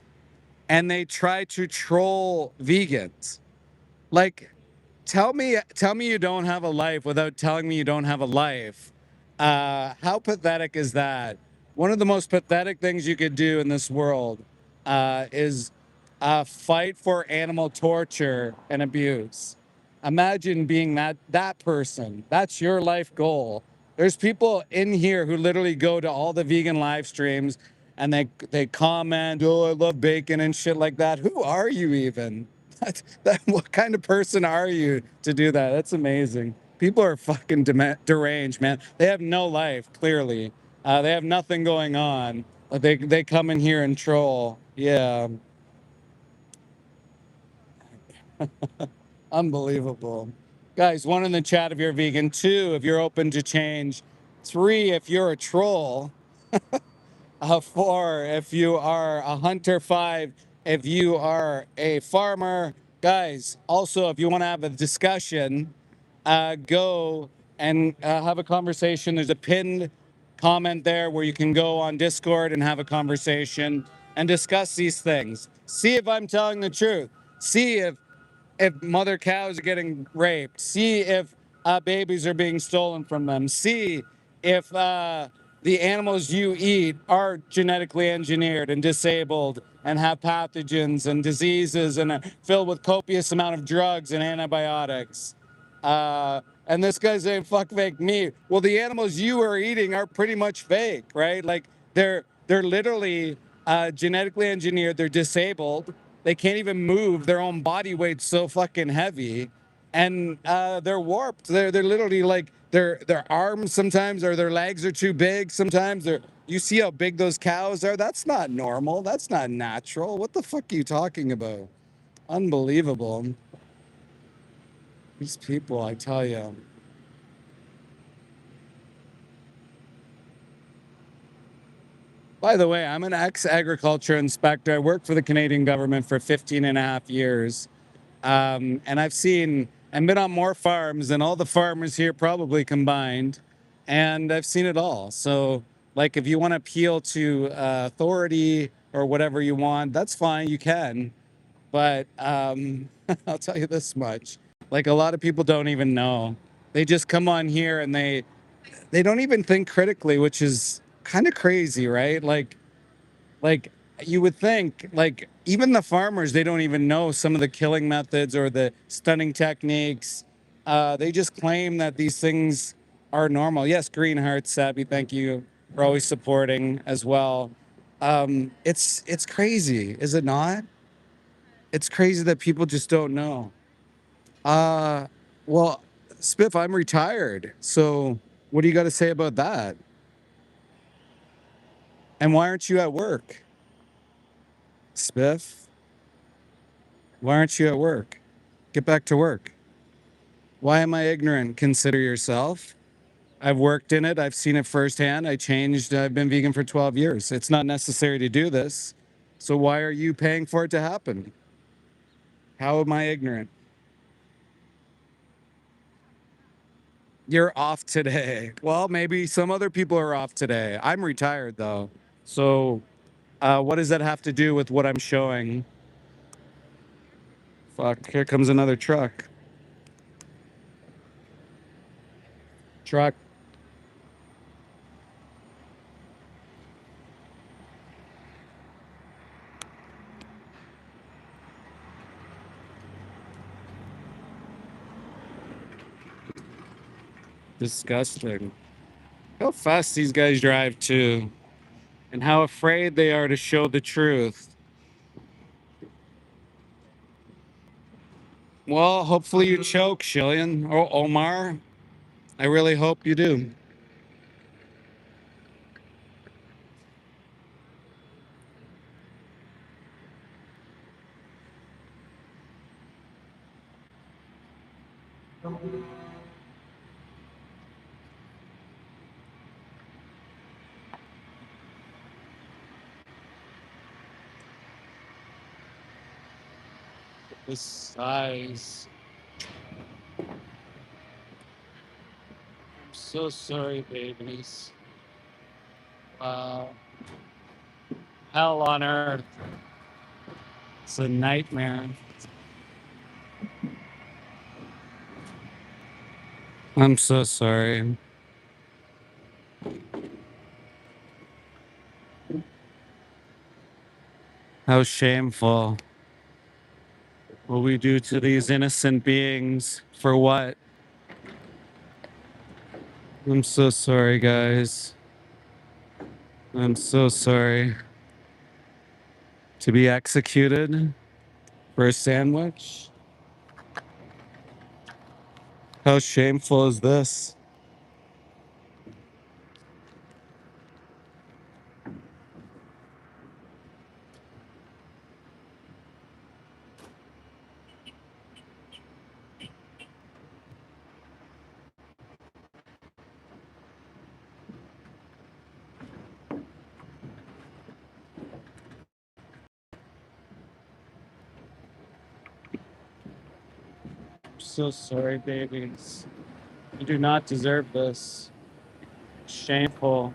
and they try to troll vegans. Like, tell me you don't have a life without telling me you don't have a life. How pathetic is that? One of the most pathetic things you could do in this world is fight for animal torture and abuse. Imagine being that person. That's your life goal. There's people in here who literally go to all the vegan live streams and they comment, "Oh, I love bacon" and shit like that. Who are you even? What kind of person are you to do that? That's amazing. People are fucking deranged, man. They have no life. Clearly, they have nothing going on. They come in here and troll. Yeah, unbelievable. Guys, one in the chat if you're vegan. Two, if you're open to change. Three, if you're a troll. Four, if you are a hunter. Five, if you are a farmer. Guys, also, if you want to have a discussion, go and have a conversation. There's a pinned comment there where you can go on Discord and have a conversation and discuss these things. See if I'm telling the truth. See if mother cows are getting raped. See if babies are being stolen from them. See if the animals you eat are genetically engineered and disabled and have pathogens and diseases and are filled with copious amount of drugs and antibiotics. And this guy's saying fuck fake meat. Well, the animals you are eating are pretty much fake, right? Like they're literally genetically engineered. They're disabled. They can't even move. Their own body weight's so fucking heavy, and they're warped. They're literally like their arms sometimes or their legs are too big. Sometimes they're. You see how big those cows are? That's not normal. That's not natural. What the fuck are you talking about? Unbelievable. These people, I tell you. By the way, I'm an ex-agriculture inspector. I worked for the Canadian government for 15 and a half years. And I've seen and been on more farms than all the farmers here probably combined. And I've seen it all. So, like, if you want to appeal to authority or whatever you want, that's fine. You can. But I'll tell you this much. Like, a lot of people don't even know. They just come on here and they don't even think critically, which is kind of crazy, right? Like you would think, like even the farmers, they don't even know some of the killing methods or the stunning techniques. They just claim that these things are normal. Yes, Green Hearts, Sabby, thank you for always supporting as well. It's crazy, is it not? It's crazy that people just don't know. Uh, well, Spiff, I'm retired, so what do you got to say about that? And why aren't you at work, Spiff? Why aren't you at work? Get back to work. Why am I ignorant? Consider yourself. I've worked in it. I've seen it firsthand. I changed. I've been vegan for 12 years. It's not necessary to do this. So why are you paying for it to happen? How am I ignorant? You're off today. Well, maybe some other people are off today. I'm retired though. So what does that have to do with what I'm showing? Fuck, here comes another truck. Truck. Disgusting. How fast these guys drive too, and how afraid they are to show the truth. Well, hopefully you choke, Shillian or Omar. I really hope you do. This size. I'm so sorry, babies. Wow. Hell on earth. It's a nightmare. I'm so sorry. How shameful. What we do to these innocent beings for what? I'm so sorry, guys. I'm so sorry. To be executed for a sandwich? How shameful is this? I'm so sorry, babies. You do not deserve this. Shameful.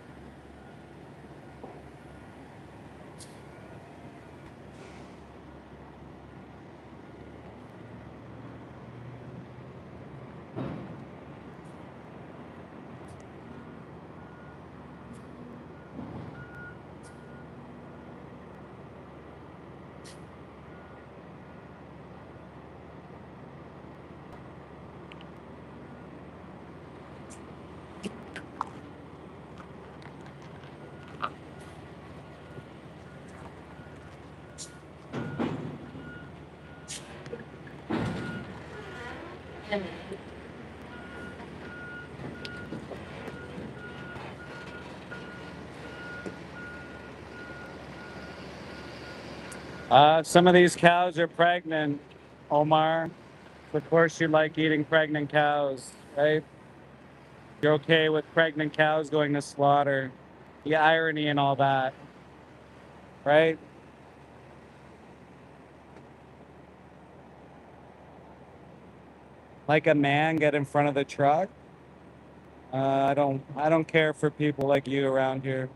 Some of these cows are pregnant, Omar. Of course, you like eating pregnant cows, right? You're okay with pregnant cows going to slaughter. The irony and all that, right? Like a man get in front of the truck. I don't care for people like you around here.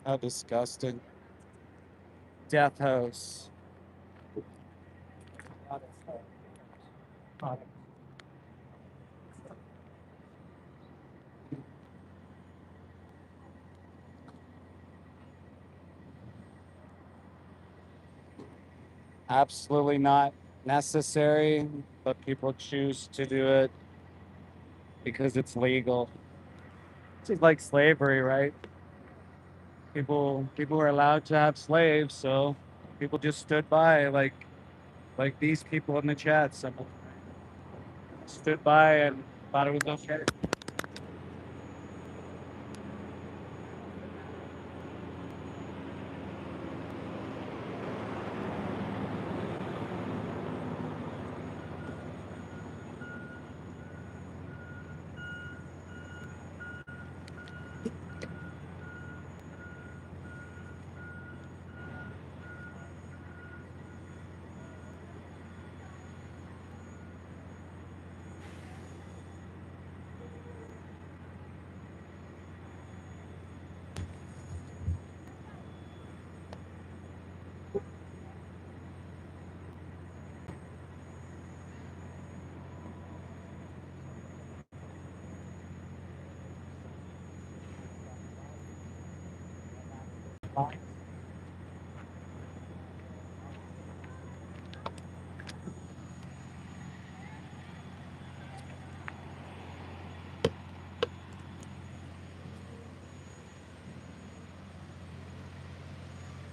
How disgusting. Death house. Absolutely not necessary, but people choose to do it because it's legal. It's just like slavery, right? People are allowed to have slaves, so people just stood by like these people in the chat. Some stood by and thought it was okay.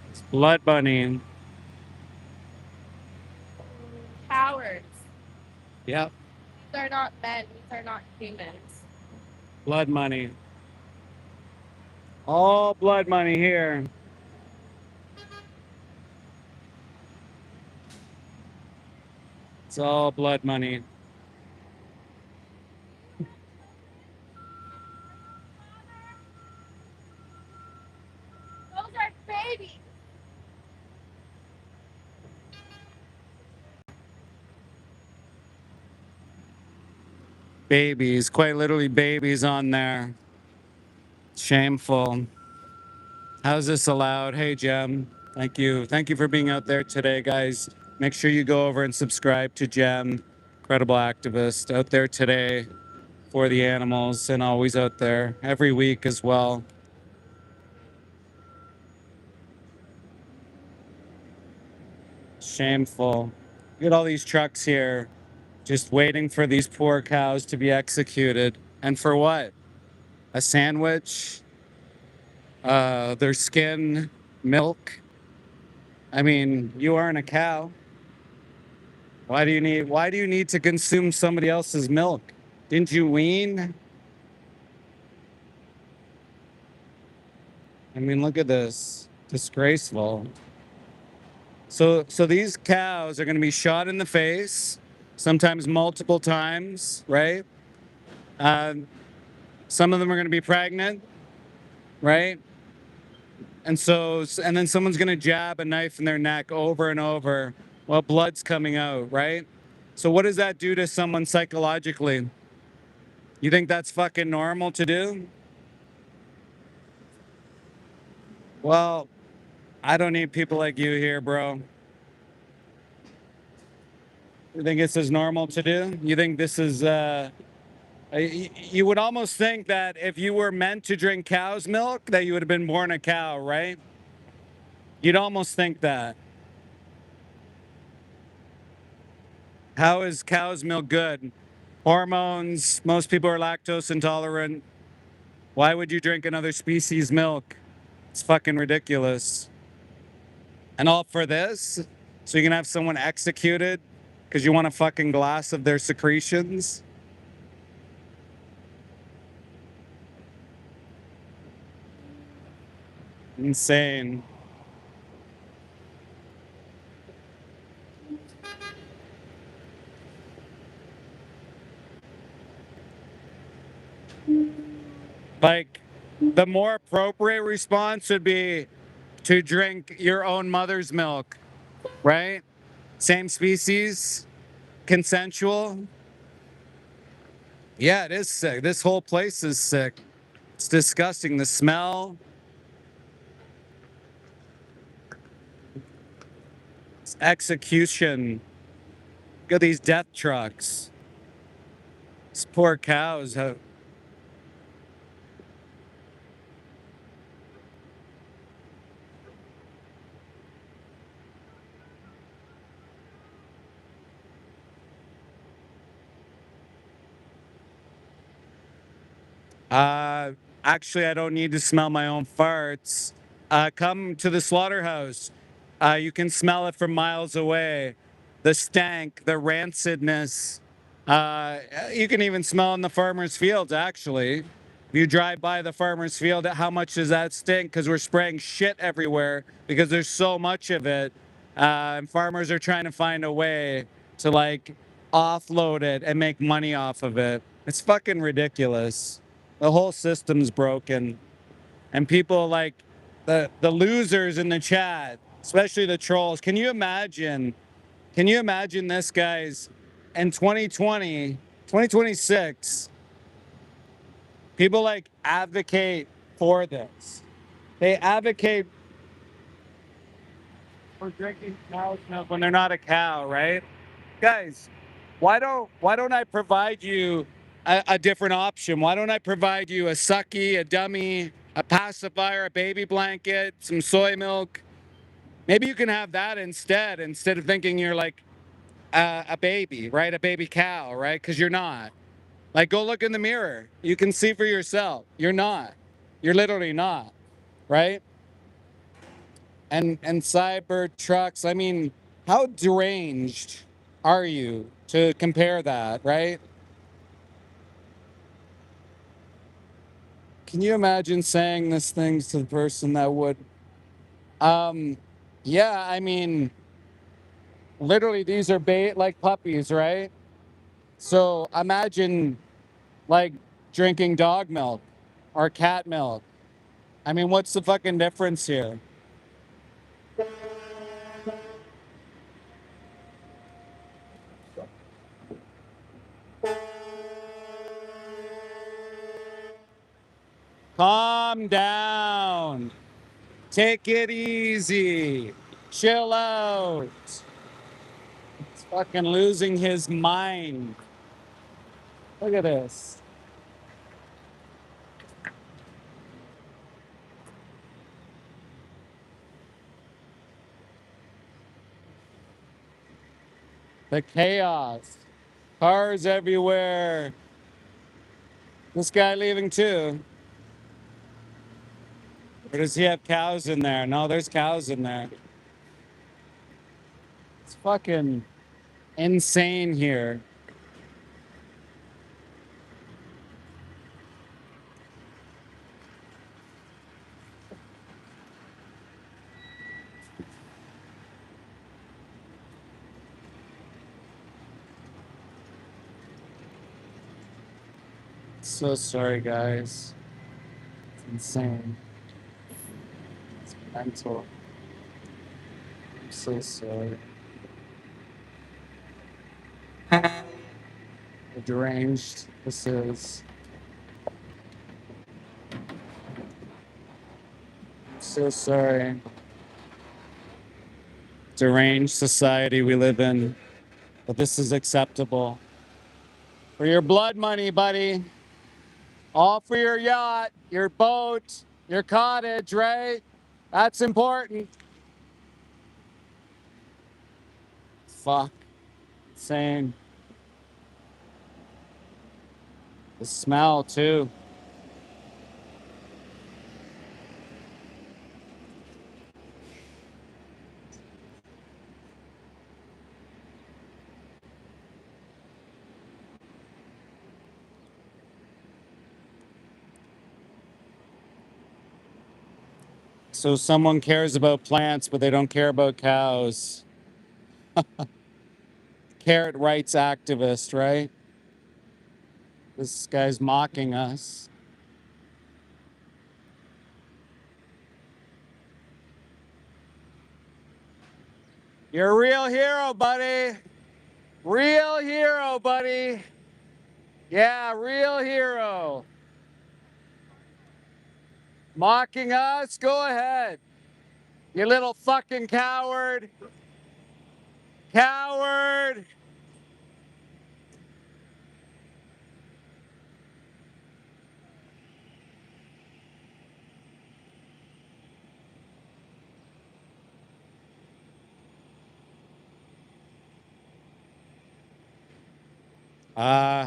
It's blood money. Cowards. Yep, These are not men. These are not humans. blood money. All blood money here. It's all blood money. Those are babies. Babies, quite literally babies on there. Shameful. How's this allowed? Hey, Jem. Thank you. Thank you for being out there today, guys. Make sure you go over and subscribe to Jem, incredible activist out there today for the animals and always out there every week as well. Shameful. Look at all these trucks here just waiting for these poor cows to be executed. And for what? A sandwich? Their skin? Milk? I mean, you aren't a cow. Why do you need to consume somebody else's milk? Didn't you wean? I mean, look at this. Disgraceful. So these cows are going to be shot in the face, sometimes multiple times, right? Um, some of them are going to be pregnant, right? And then someone's going to jab a knife in their neck over and over while blood's coming out, right? So what does that do to someone psychologically? You think that's fucking normal to do? Well, I don't need people like you here, bro. You think this is normal to do? You think this is, you would almost think that if you were meant to drink cow's milk, that you would have been born a cow, right? You'd almost think that. How is cow's milk good? Hormones, most people are lactose intolerant. Why would you drink another species' milk? It's fucking ridiculous. And all for this? So you can have someone executed because you want a fucking glass of their secretions? Insane. Like, the more appropriate response would be to drink your own mother's milk, right? Same species, consensual. Yeah, it is sick. This whole place is sick. It's disgusting. The smell, it's execution. Look at these death trucks. These poor cows. Uh, Actually, I don't need to smell my own farts. Come to the slaughterhouse. You can smell it from miles away. The stank, the rancidness. You can even smell in the farmer's fields, actually. If you drive by the farmer's field, how much does that stink? Because we're spraying shit everywhere because there's so much of it. And farmers are trying to find a way to like offload it and make money off of it. It's fucking ridiculous. The whole system's broken. And people like the losers in the chat, especially the trolls. Can you imagine this, guys? In 2020, 2026, people like advocate for this. They advocate for drinking cow's milk when they're not a cow, right? Guys, why don't I provide you a different option? Why don't I provide you a sucky, a dummy, a pacifier, a baby blanket, some soy milk? Maybe you can have that instead of thinking you're like a baby, right? A baby cow, right? Because you're not. Like, go look in the mirror. You can see for yourself. You're not. You're literally not, right? And cyber trucks. I mean, how deranged are you to compare that, right? Can you imagine saying this things to the person that would? Um, yeah, I mean, literally, these are bait like puppies, right? So imagine like drinking dog milk or cat milk. I mean, what's the fucking difference here? Calm down. Take it easy. Chill out. He's fucking losing his mind. Look at this. The chaos. Cars everywhere. This guy leaving too. Or does he have cows in there? No, there's cows in there. It's fucking insane here. So sorry, guys. It's insane. It's mental. I'm so sorry. How deranged this is. I'm so sorry. Deranged society we live in. But this is acceptable. For your blood money, buddy. All for your yacht, your boat, your cottage, right? That's important. Fuck. Insane. The smell, too. So someone cares about plants, but they don't care about cows. Carrot rights activist, right? This guy's mocking us. You're a real hero, buddy. Real hero, buddy. Yeah, real hero. Mocking us? Go ahead. You little fucking coward. Coward.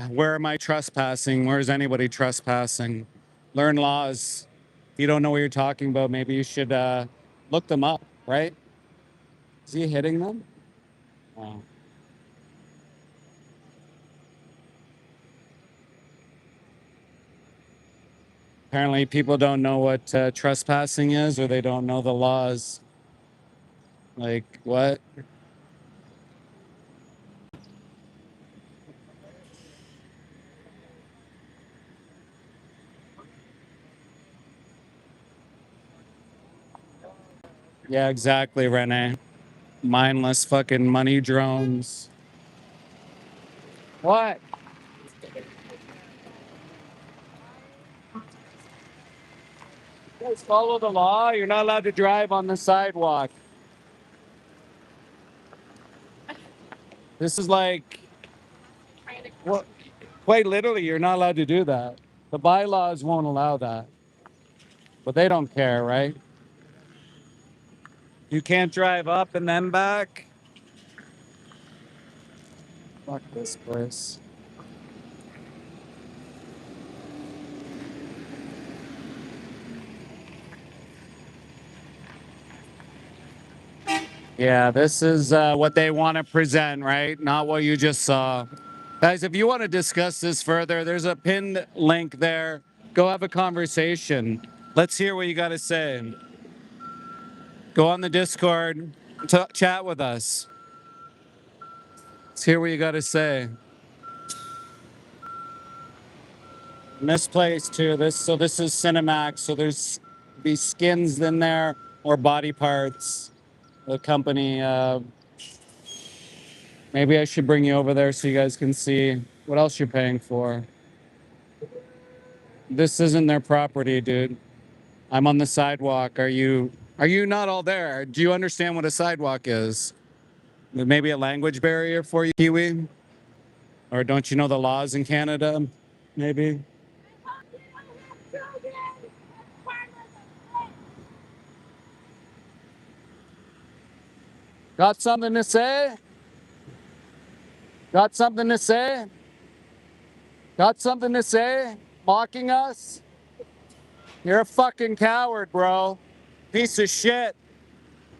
Where am I trespassing? Where is anybody trespassing? Learn laws. If you don't know what you're talking about, maybe you should look them up, right? Is he hitting them? Oh. Apparently, people don't know what trespassing is, or they don't know the laws. Like, what? Yeah, exactly, Renee. Mindless fucking money drones. What? You guys follow the law. You're not allowed to drive on the sidewalk. This is like, what? Quite literally, you're not allowed to do that. The bylaws won't allow that. But they don't care, right? You can't drive up and then back. Fuck this place. Yeah, this is what they want to present, right? Not what you just saw. Guys, if you want to discuss this further, there's a pinned link there. Go have a conversation. Let's hear what you got to say. Go on the Discord, chat with us. Let's hear what you got to say. And this place too. This is Cinemax. So there's be skins in there or body parts. The company. Maybe I should bring you over there so you guys can see what else you're paying for. This isn't their property, dude. I'm on the sidewalk. Are you not all there? Do you understand what a sidewalk is? Maybe a language barrier for you, Kiwi? Or don't you know the laws in Canada? Maybe. Got something to say? Got something to say? Got something to say? Mocking us? You're a fucking coward, bro. Piece of shit.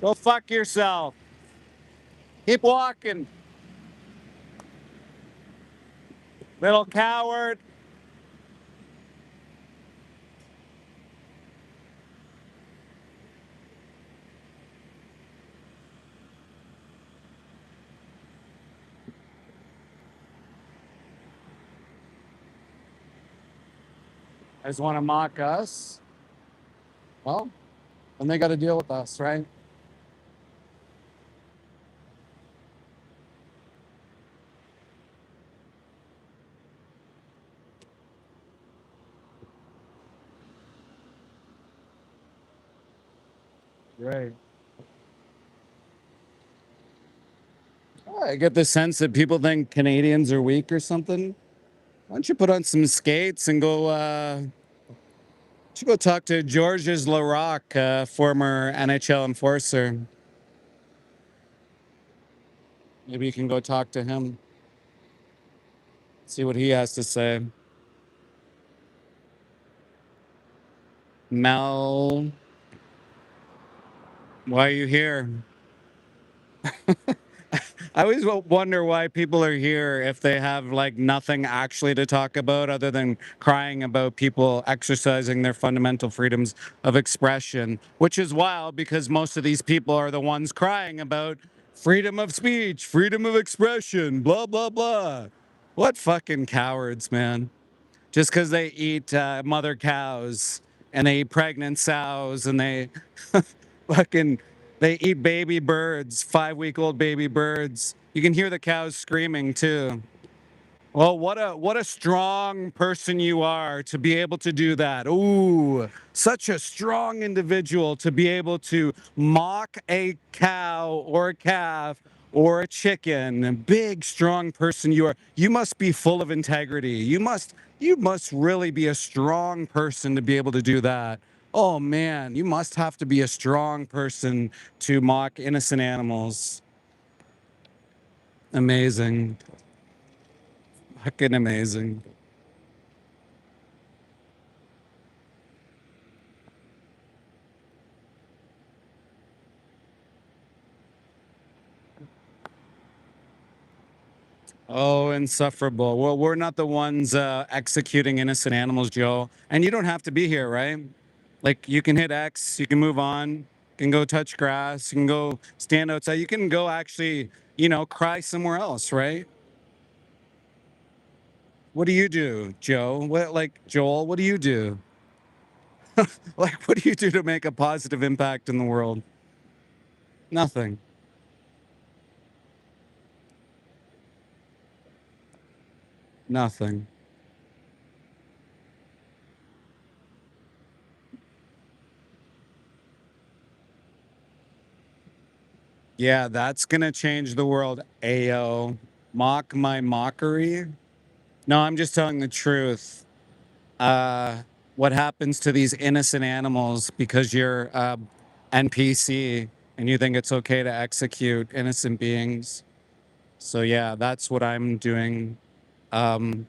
Go fuck yourself. Keep walking. Little coward. I just want to mock us. Well, then they got to deal with us, right? Right. I get the sense that people think Canadians are weak or something. Why don't you put on some skates and go, you go talk to Georges Larocque, former NHL enforcer. Maybe you can go talk to him. See what he has to say. Mel, why are you here? I always wonder why people are here if they have like nothing actually to talk about other than crying about people exercising their fundamental freedoms of expression, which is wild because most of these people are the ones crying about freedom of speech, freedom of expression, blah, blah, blah. What fucking cowards, man. Just because they eat mother cows and they eat pregnant sows and they fucking they eat baby birds, 5-week-old baby birds. You can hear the cows screaming too. Well, what a strong person you are to be able to do that. Ooh, such a strong individual to be able to mock a cow or a calf or a chicken. A big, strong person you are. You must be full of integrity. You must really be a strong person to be able to do that. Oh man, you must have to be a strong person to mock innocent animals. Amazing. Fucking amazing. Oh, insufferable. Well, we're not the ones executing innocent animals, Joe. And you don't have to be here, right? Like, you can hit X, you can move on, you can go touch grass, you can go stand outside, you can go actually, cry somewhere else, right? What do you do, Joe? Joel, what do you do? Like, what do you do to make a positive impact in the world? Nothing. Nothing. Yeah, that's gonna change the world. Ayo. Mock my mockery? No, I'm just telling the truth. uh, what happens to these innocent animals because you're NPC and you think it's okay to execute innocent beings. So yeah, that's what I'm doing. Um,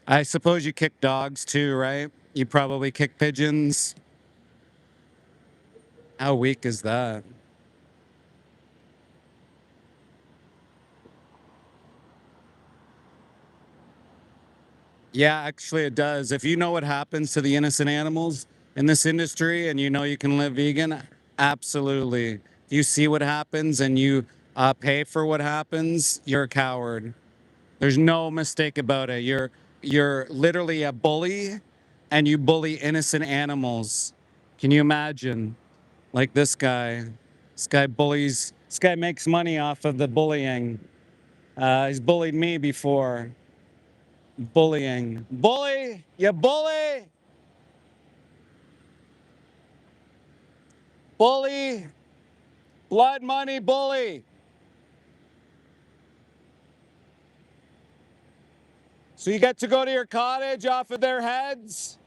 I suppose you kick dogs too, right? You probably kick pigeons. How weak is that? Yeah, actually, it does. If you know what happens to the innocent animals in this industry and you know you can live vegan, absolutely. If you see what happens and you pay for what happens, you're a coward. There's no mistake about it. You're literally a bully, and you bully innocent animals. Can you imagine? Like this guy. This guy bullies. This guy makes money off of the bullying. He's bullied me before. Bullying. Bully! You bully! Bully! Blood money bully! So you get to go to your cottage off of their heads?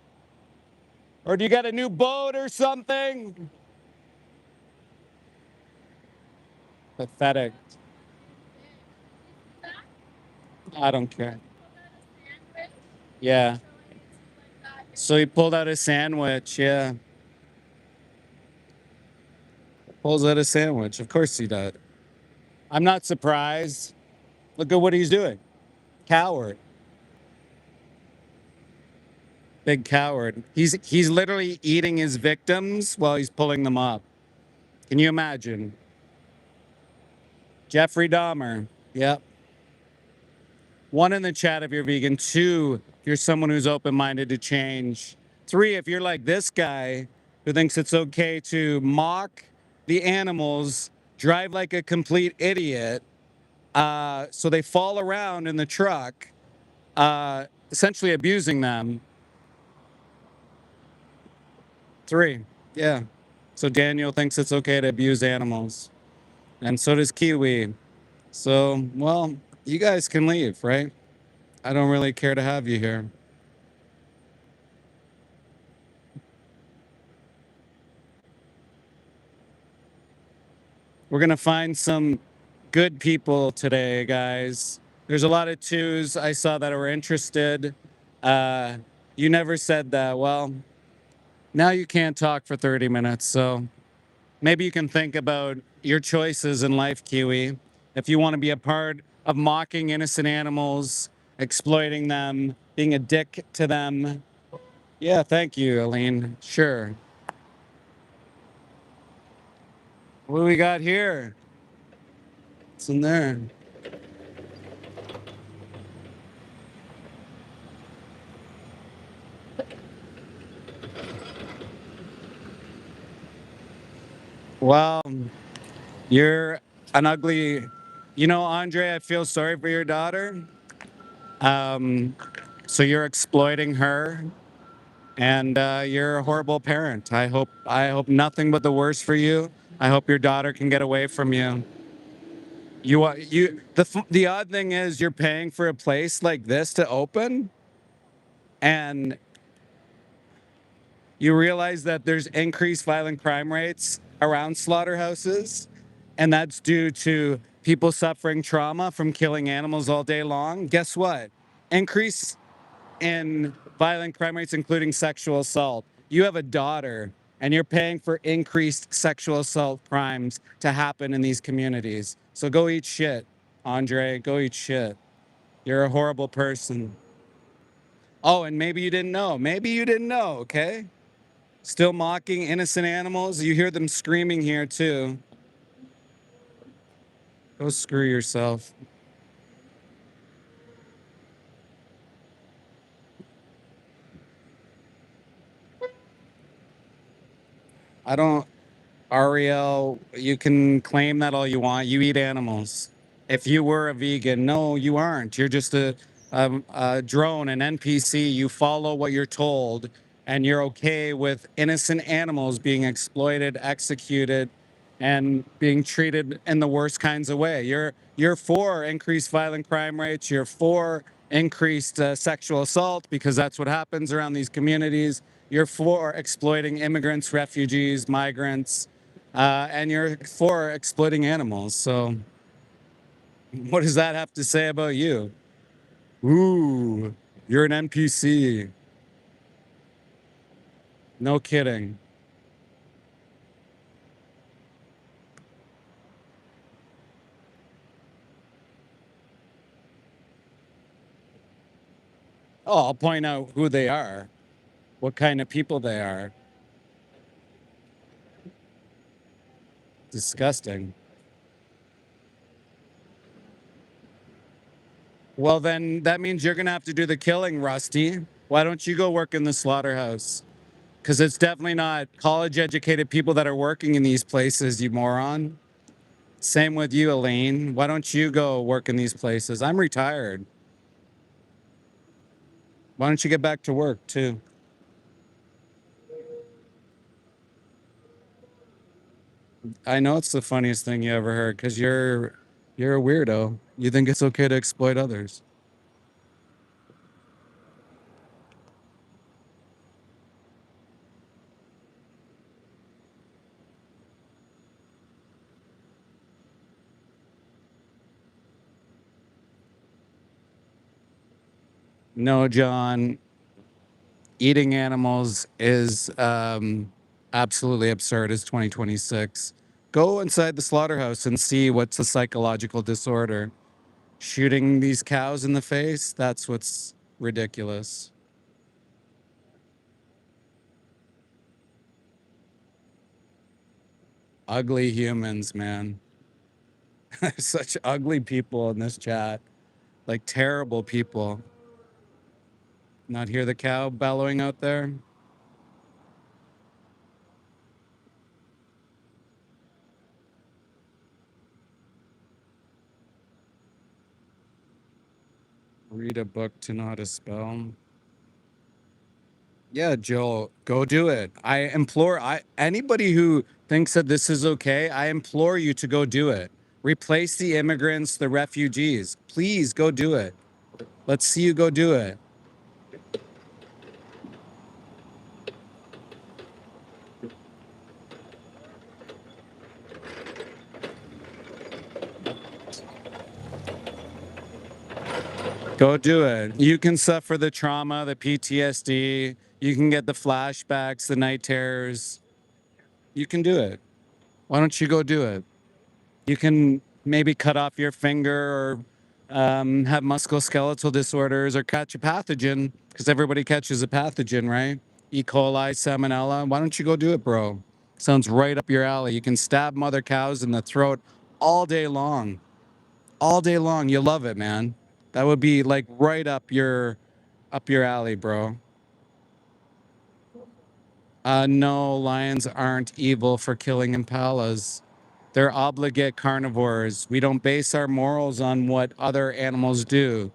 Or do you get a new boat or something? Pathetic. I don't care. Yeah. So he pulled out a sandwich. Yeah. Pulls out a sandwich. Of course he does. I'm not surprised. Look at what he's doing. Coward. Big coward. He's literally eating his victims while he's pulling them up. Can you imagine? Jeffrey Dahmer. Yep. One in the chat if you're vegan. Two, if you're someone who's open-minded to change. Three, if you're like this guy who thinks it's okay to mock the animals, drive like a complete idiot, so they fall around in the truck, essentially abusing them. Three, yeah. So Daniel thinks it's okay to abuse animals. And so does Kiwi. So, well, you guys can leave, right? I don't really care to have you here. We're going to find some good people today, guys. There's a lot of twos I saw that were interested. You never said that. Well, now you can't talk for 30 minutes. So maybe you can think about your choices in life, Kiwi. if you want to be a part of mocking innocent animals, exploiting them, being a dick to them. Yeah, thank you, Aline. Sure. What do we got here? What's in there? Well, you're an ugly. You know, Andre, I feel sorry for your daughter. Um, so you're exploiting her, and you're a horrible parent. I hope nothing but the worst for you. I hope your daughter can get away from you. The odd thing is you're paying for a place like this to open, and you realize that there's increased violent crime rates around slaughterhouses, and that's due to people suffering trauma from killing animals all day long. Guess what? Increase in violent crime rates, including sexual assault. You have a daughter, and you're paying for increased sexual assault crimes to happen in these communities. So go eat shit, Andre. Go eat shit. You're a horrible person. Oh, and maybe you didn't know. Maybe you didn't know, okay? Still mocking innocent animals. You hear them screaming here, too. Go screw yourself. I don't, Ariel, you can claim that all you want. You eat animals. If you were a vegan, no, you aren't. You're just a drone, an NPC. You follow what you're told, and you're okay with innocent animals being exploited, executed, and being treated in the worst kinds of way. You're for increased violent crime rates. You're for increased sexual assault because that's what happens around these communities. You're for exploiting immigrants, refugees, migrants, and you're for exploiting animals. So, what does that have to say about you? Ooh, you're an NPC. No kidding. Oh, I'll point out who they are, what kind of people they are. Disgusting. Well, then that means you're going to have to do the killing, Rusty. Why don't you go work in the slaughterhouse? Because it's definitely not college educated people that are working in these places, you moron. Same with you, Elaine. Why don't you go work in these places? I'm retired. Why don't you get back to work too? I know it's the funniest thing you ever heard because you're a weirdo. You think it's okay to exploit others. No, John, eating animals is absolutely absurd. It's 2026. Go inside the slaughterhouse and see what's a psychological disorder. Shooting these cows in the face, that's what's ridiculous. Ugly humans, man. Such ugly people in this chat. Like terrible people. Not hear the cow bellowing out there? Read a book to know how to spell. Yeah, Joel, go do it. Anybody who thinks that this is okay, I implore you to go do it. Replace the immigrants, the refugees. Please go do it. Let's see you go do it. Go do it. You can suffer the trauma, the PTSD. You can get the flashbacks, the night terrors. You can do it. Why don't you go do it? You can maybe cut off your finger or have musculoskeletal disorders or catch a pathogen, because everybody catches a pathogen, right? E. coli, salmonella. Why don't you go do it, bro? Sounds right up your alley. You can stab mother cows in the throat all day long. All day long. You love it, man. That would be like right up your alley, bro. No, lions aren't evil for killing impalas. They're obligate carnivores. We don't base our morals on what other animals do.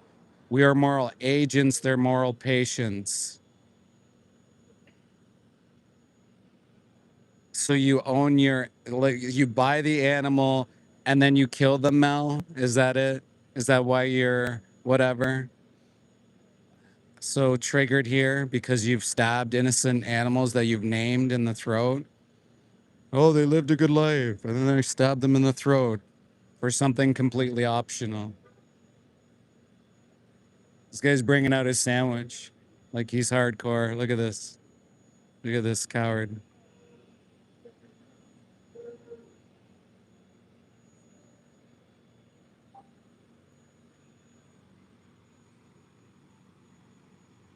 We are moral agents, they're moral patients. So you own your, like, you buy the animal and then you kill them, Mel? Is that it? Is that why you're whatever? So triggered here because you've stabbed innocent animals that you've named in the throat? Oh, they lived a good life, and then I stabbed them in the throat for something completely optional. This guy's bringing out his sandwich like he's hardcore. Look at this. Look at this coward.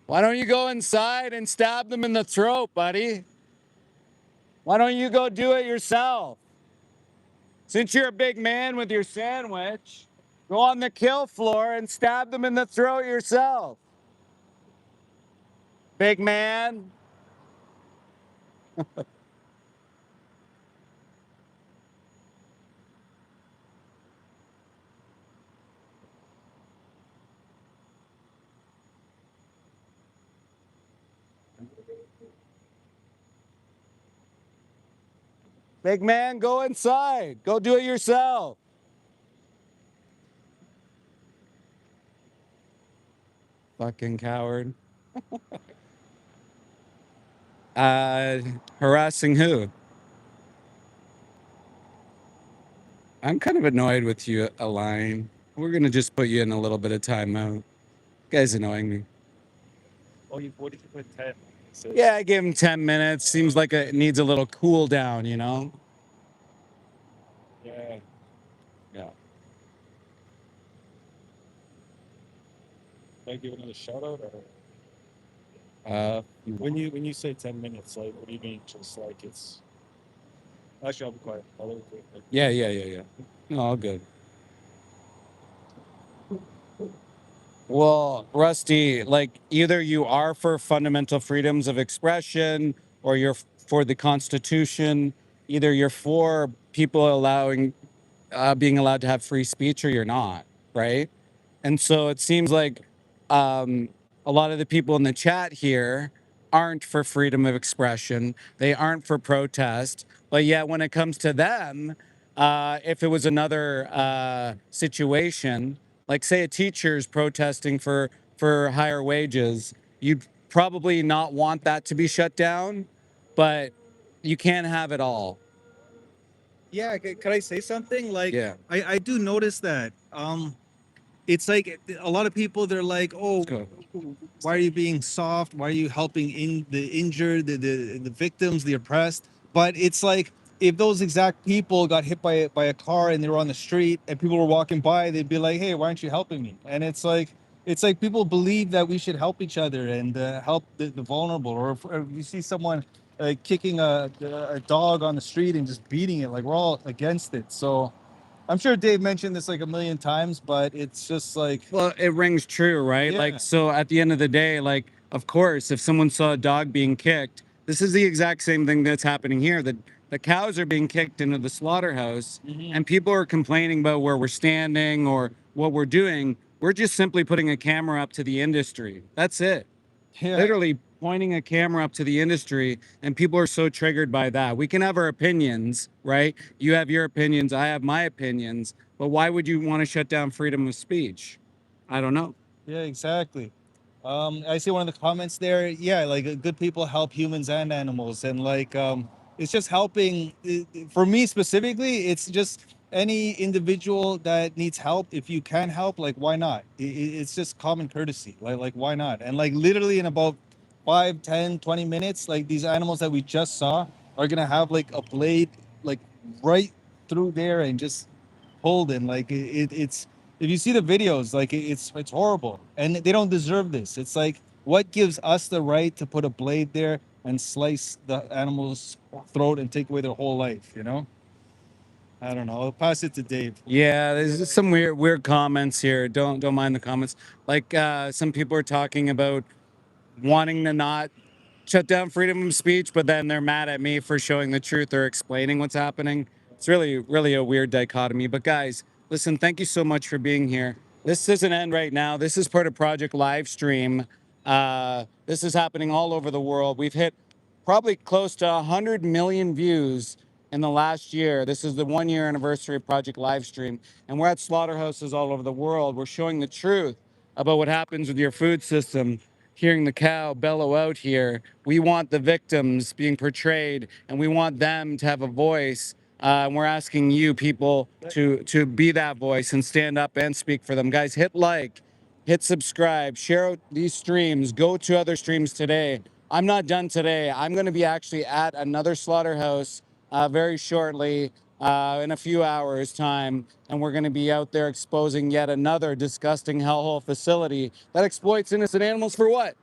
Why don't you go inside and stab them in the throat, buddy? Why don't you go do it yourself? Since you're a big man with your sandwich, go on the kill floor and stab them in the throat yourself. Big man. Big man, go inside. Go do it yourself. Fucking coward. Harassing who? I'm kind of annoyed with you, Align. We're gonna just put you in a little bit of timeout. Guy's annoying me. Oh, what did you put 10? Yeah, I gave him 10 minutes. Seems like it needs a little cool down, you know? Yeah. Yeah. Can I give another shout out? Or You when you say 10 minutes, like what do you mean? Just like it's actually I'll be quiet. I'll let it go. Yeah. No, all good. Well, Rusty, like either you are for fundamental freedoms of expression or you're for the Constitution. Either you're for people allowing being allowed to have free speech or you're not, right? And so it seems like um, a lot of the people in the chat here aren't for freedom of expression. They aren't for protest. But yet, when it comes to them, if it was another situation, like say a teacher's protesting for higher wages, you'd probably not want that to be shut down. But you can't have it all. Yeah, could I say something? Like, Yeah. I do notice that. It's like a lot of people, they're like, oh, Let's go. why are you being soft? Why are you helping in the injured, the victims, the oppressed? But it's like if those exact people got hit by a car and they were on the street and people were walking by, they'd be like, hey, why aren't you helping me? And it's like people believe that we should help each other and help the vulnerable. Or if you see someone kicking a dog on the street and just beating it, like we're all against it. So I'm sure Dave mentioned this like a million times, but it's just like, Well, it rings true, right? Yeah. Like, so at the end of the day, like, of course, if someone saw a dog being kicked, this is the exact same thing that's happening here. The cows are being kicked into the slaughterhouse, and people are complaining about where we're standing or what we're doing. We're just simply putting a camera up to the industry. That's it. yeah, Literally pointing a camera up to the industry, and people are so triggered by that. We can have our opinions, right? You have your opinions, I have my opinions, but why would you want to shut down freedom of speech? I don't know. yeah, exactly. I see one of the comments there. Yeah, like good people help humans and animals, and like it's just helping. For me specifically, it's just any individual that needs help. If you can help, like why not? It's just common courtesy. Like why not? And like literally in about 5, 10, 20 minutes, like these animals that we just saw are gonna have like a blade like right through there and just pulled in. Like it's if you see the videos, like it's horrible, and they don't deserve this. It's like, what gives us the right to put a blade there and slice the animal's throat and take away their whole life? You know, I don't know. I'll pass it to Dave. Yeah, there's just some weird comments here. Don't mind the comments. Like some people are talking about wanting to not shut down freedom of speech, but then they're mad at me for showing the truth or explaining what's happening. It's really a weird dichotomy. But guys, listen, thank you so much for being here. This doesn't end right now. This is part of Project Livestream. This is happening all over the world. We've hit probably close to 100 million views in the last year. This is the 1-year anniversary of Project Livestream. And we're at slaughterhouses all over the world. We're showing the truth about what happens with your food system. Hearing the cow bellow out here, we want the victims being portrayed, and we want them to have a voice. And we're asking you people to be that voice and stand up and speak for them. Guys, hit like, hit subscribe, share out these streams, go to other streams today. I'm not done today. I'm going to be actually at another slaughterhouse very shortly, in a few hours' time, and we're going to be out there exposing yet another disgusting hellhole facility that exploits innocent animals for what?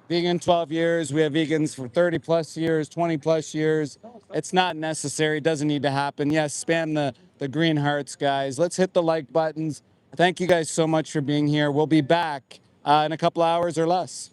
Vegan 12 years. We have vegans for 30 plus years, 20 plus years. It's not necessary. It doesn't need to happen. Yes, spam the green hearts, guys. Let's hit the like buttons. Thank you guys so much for being here. We'll be back in a couple hours or less.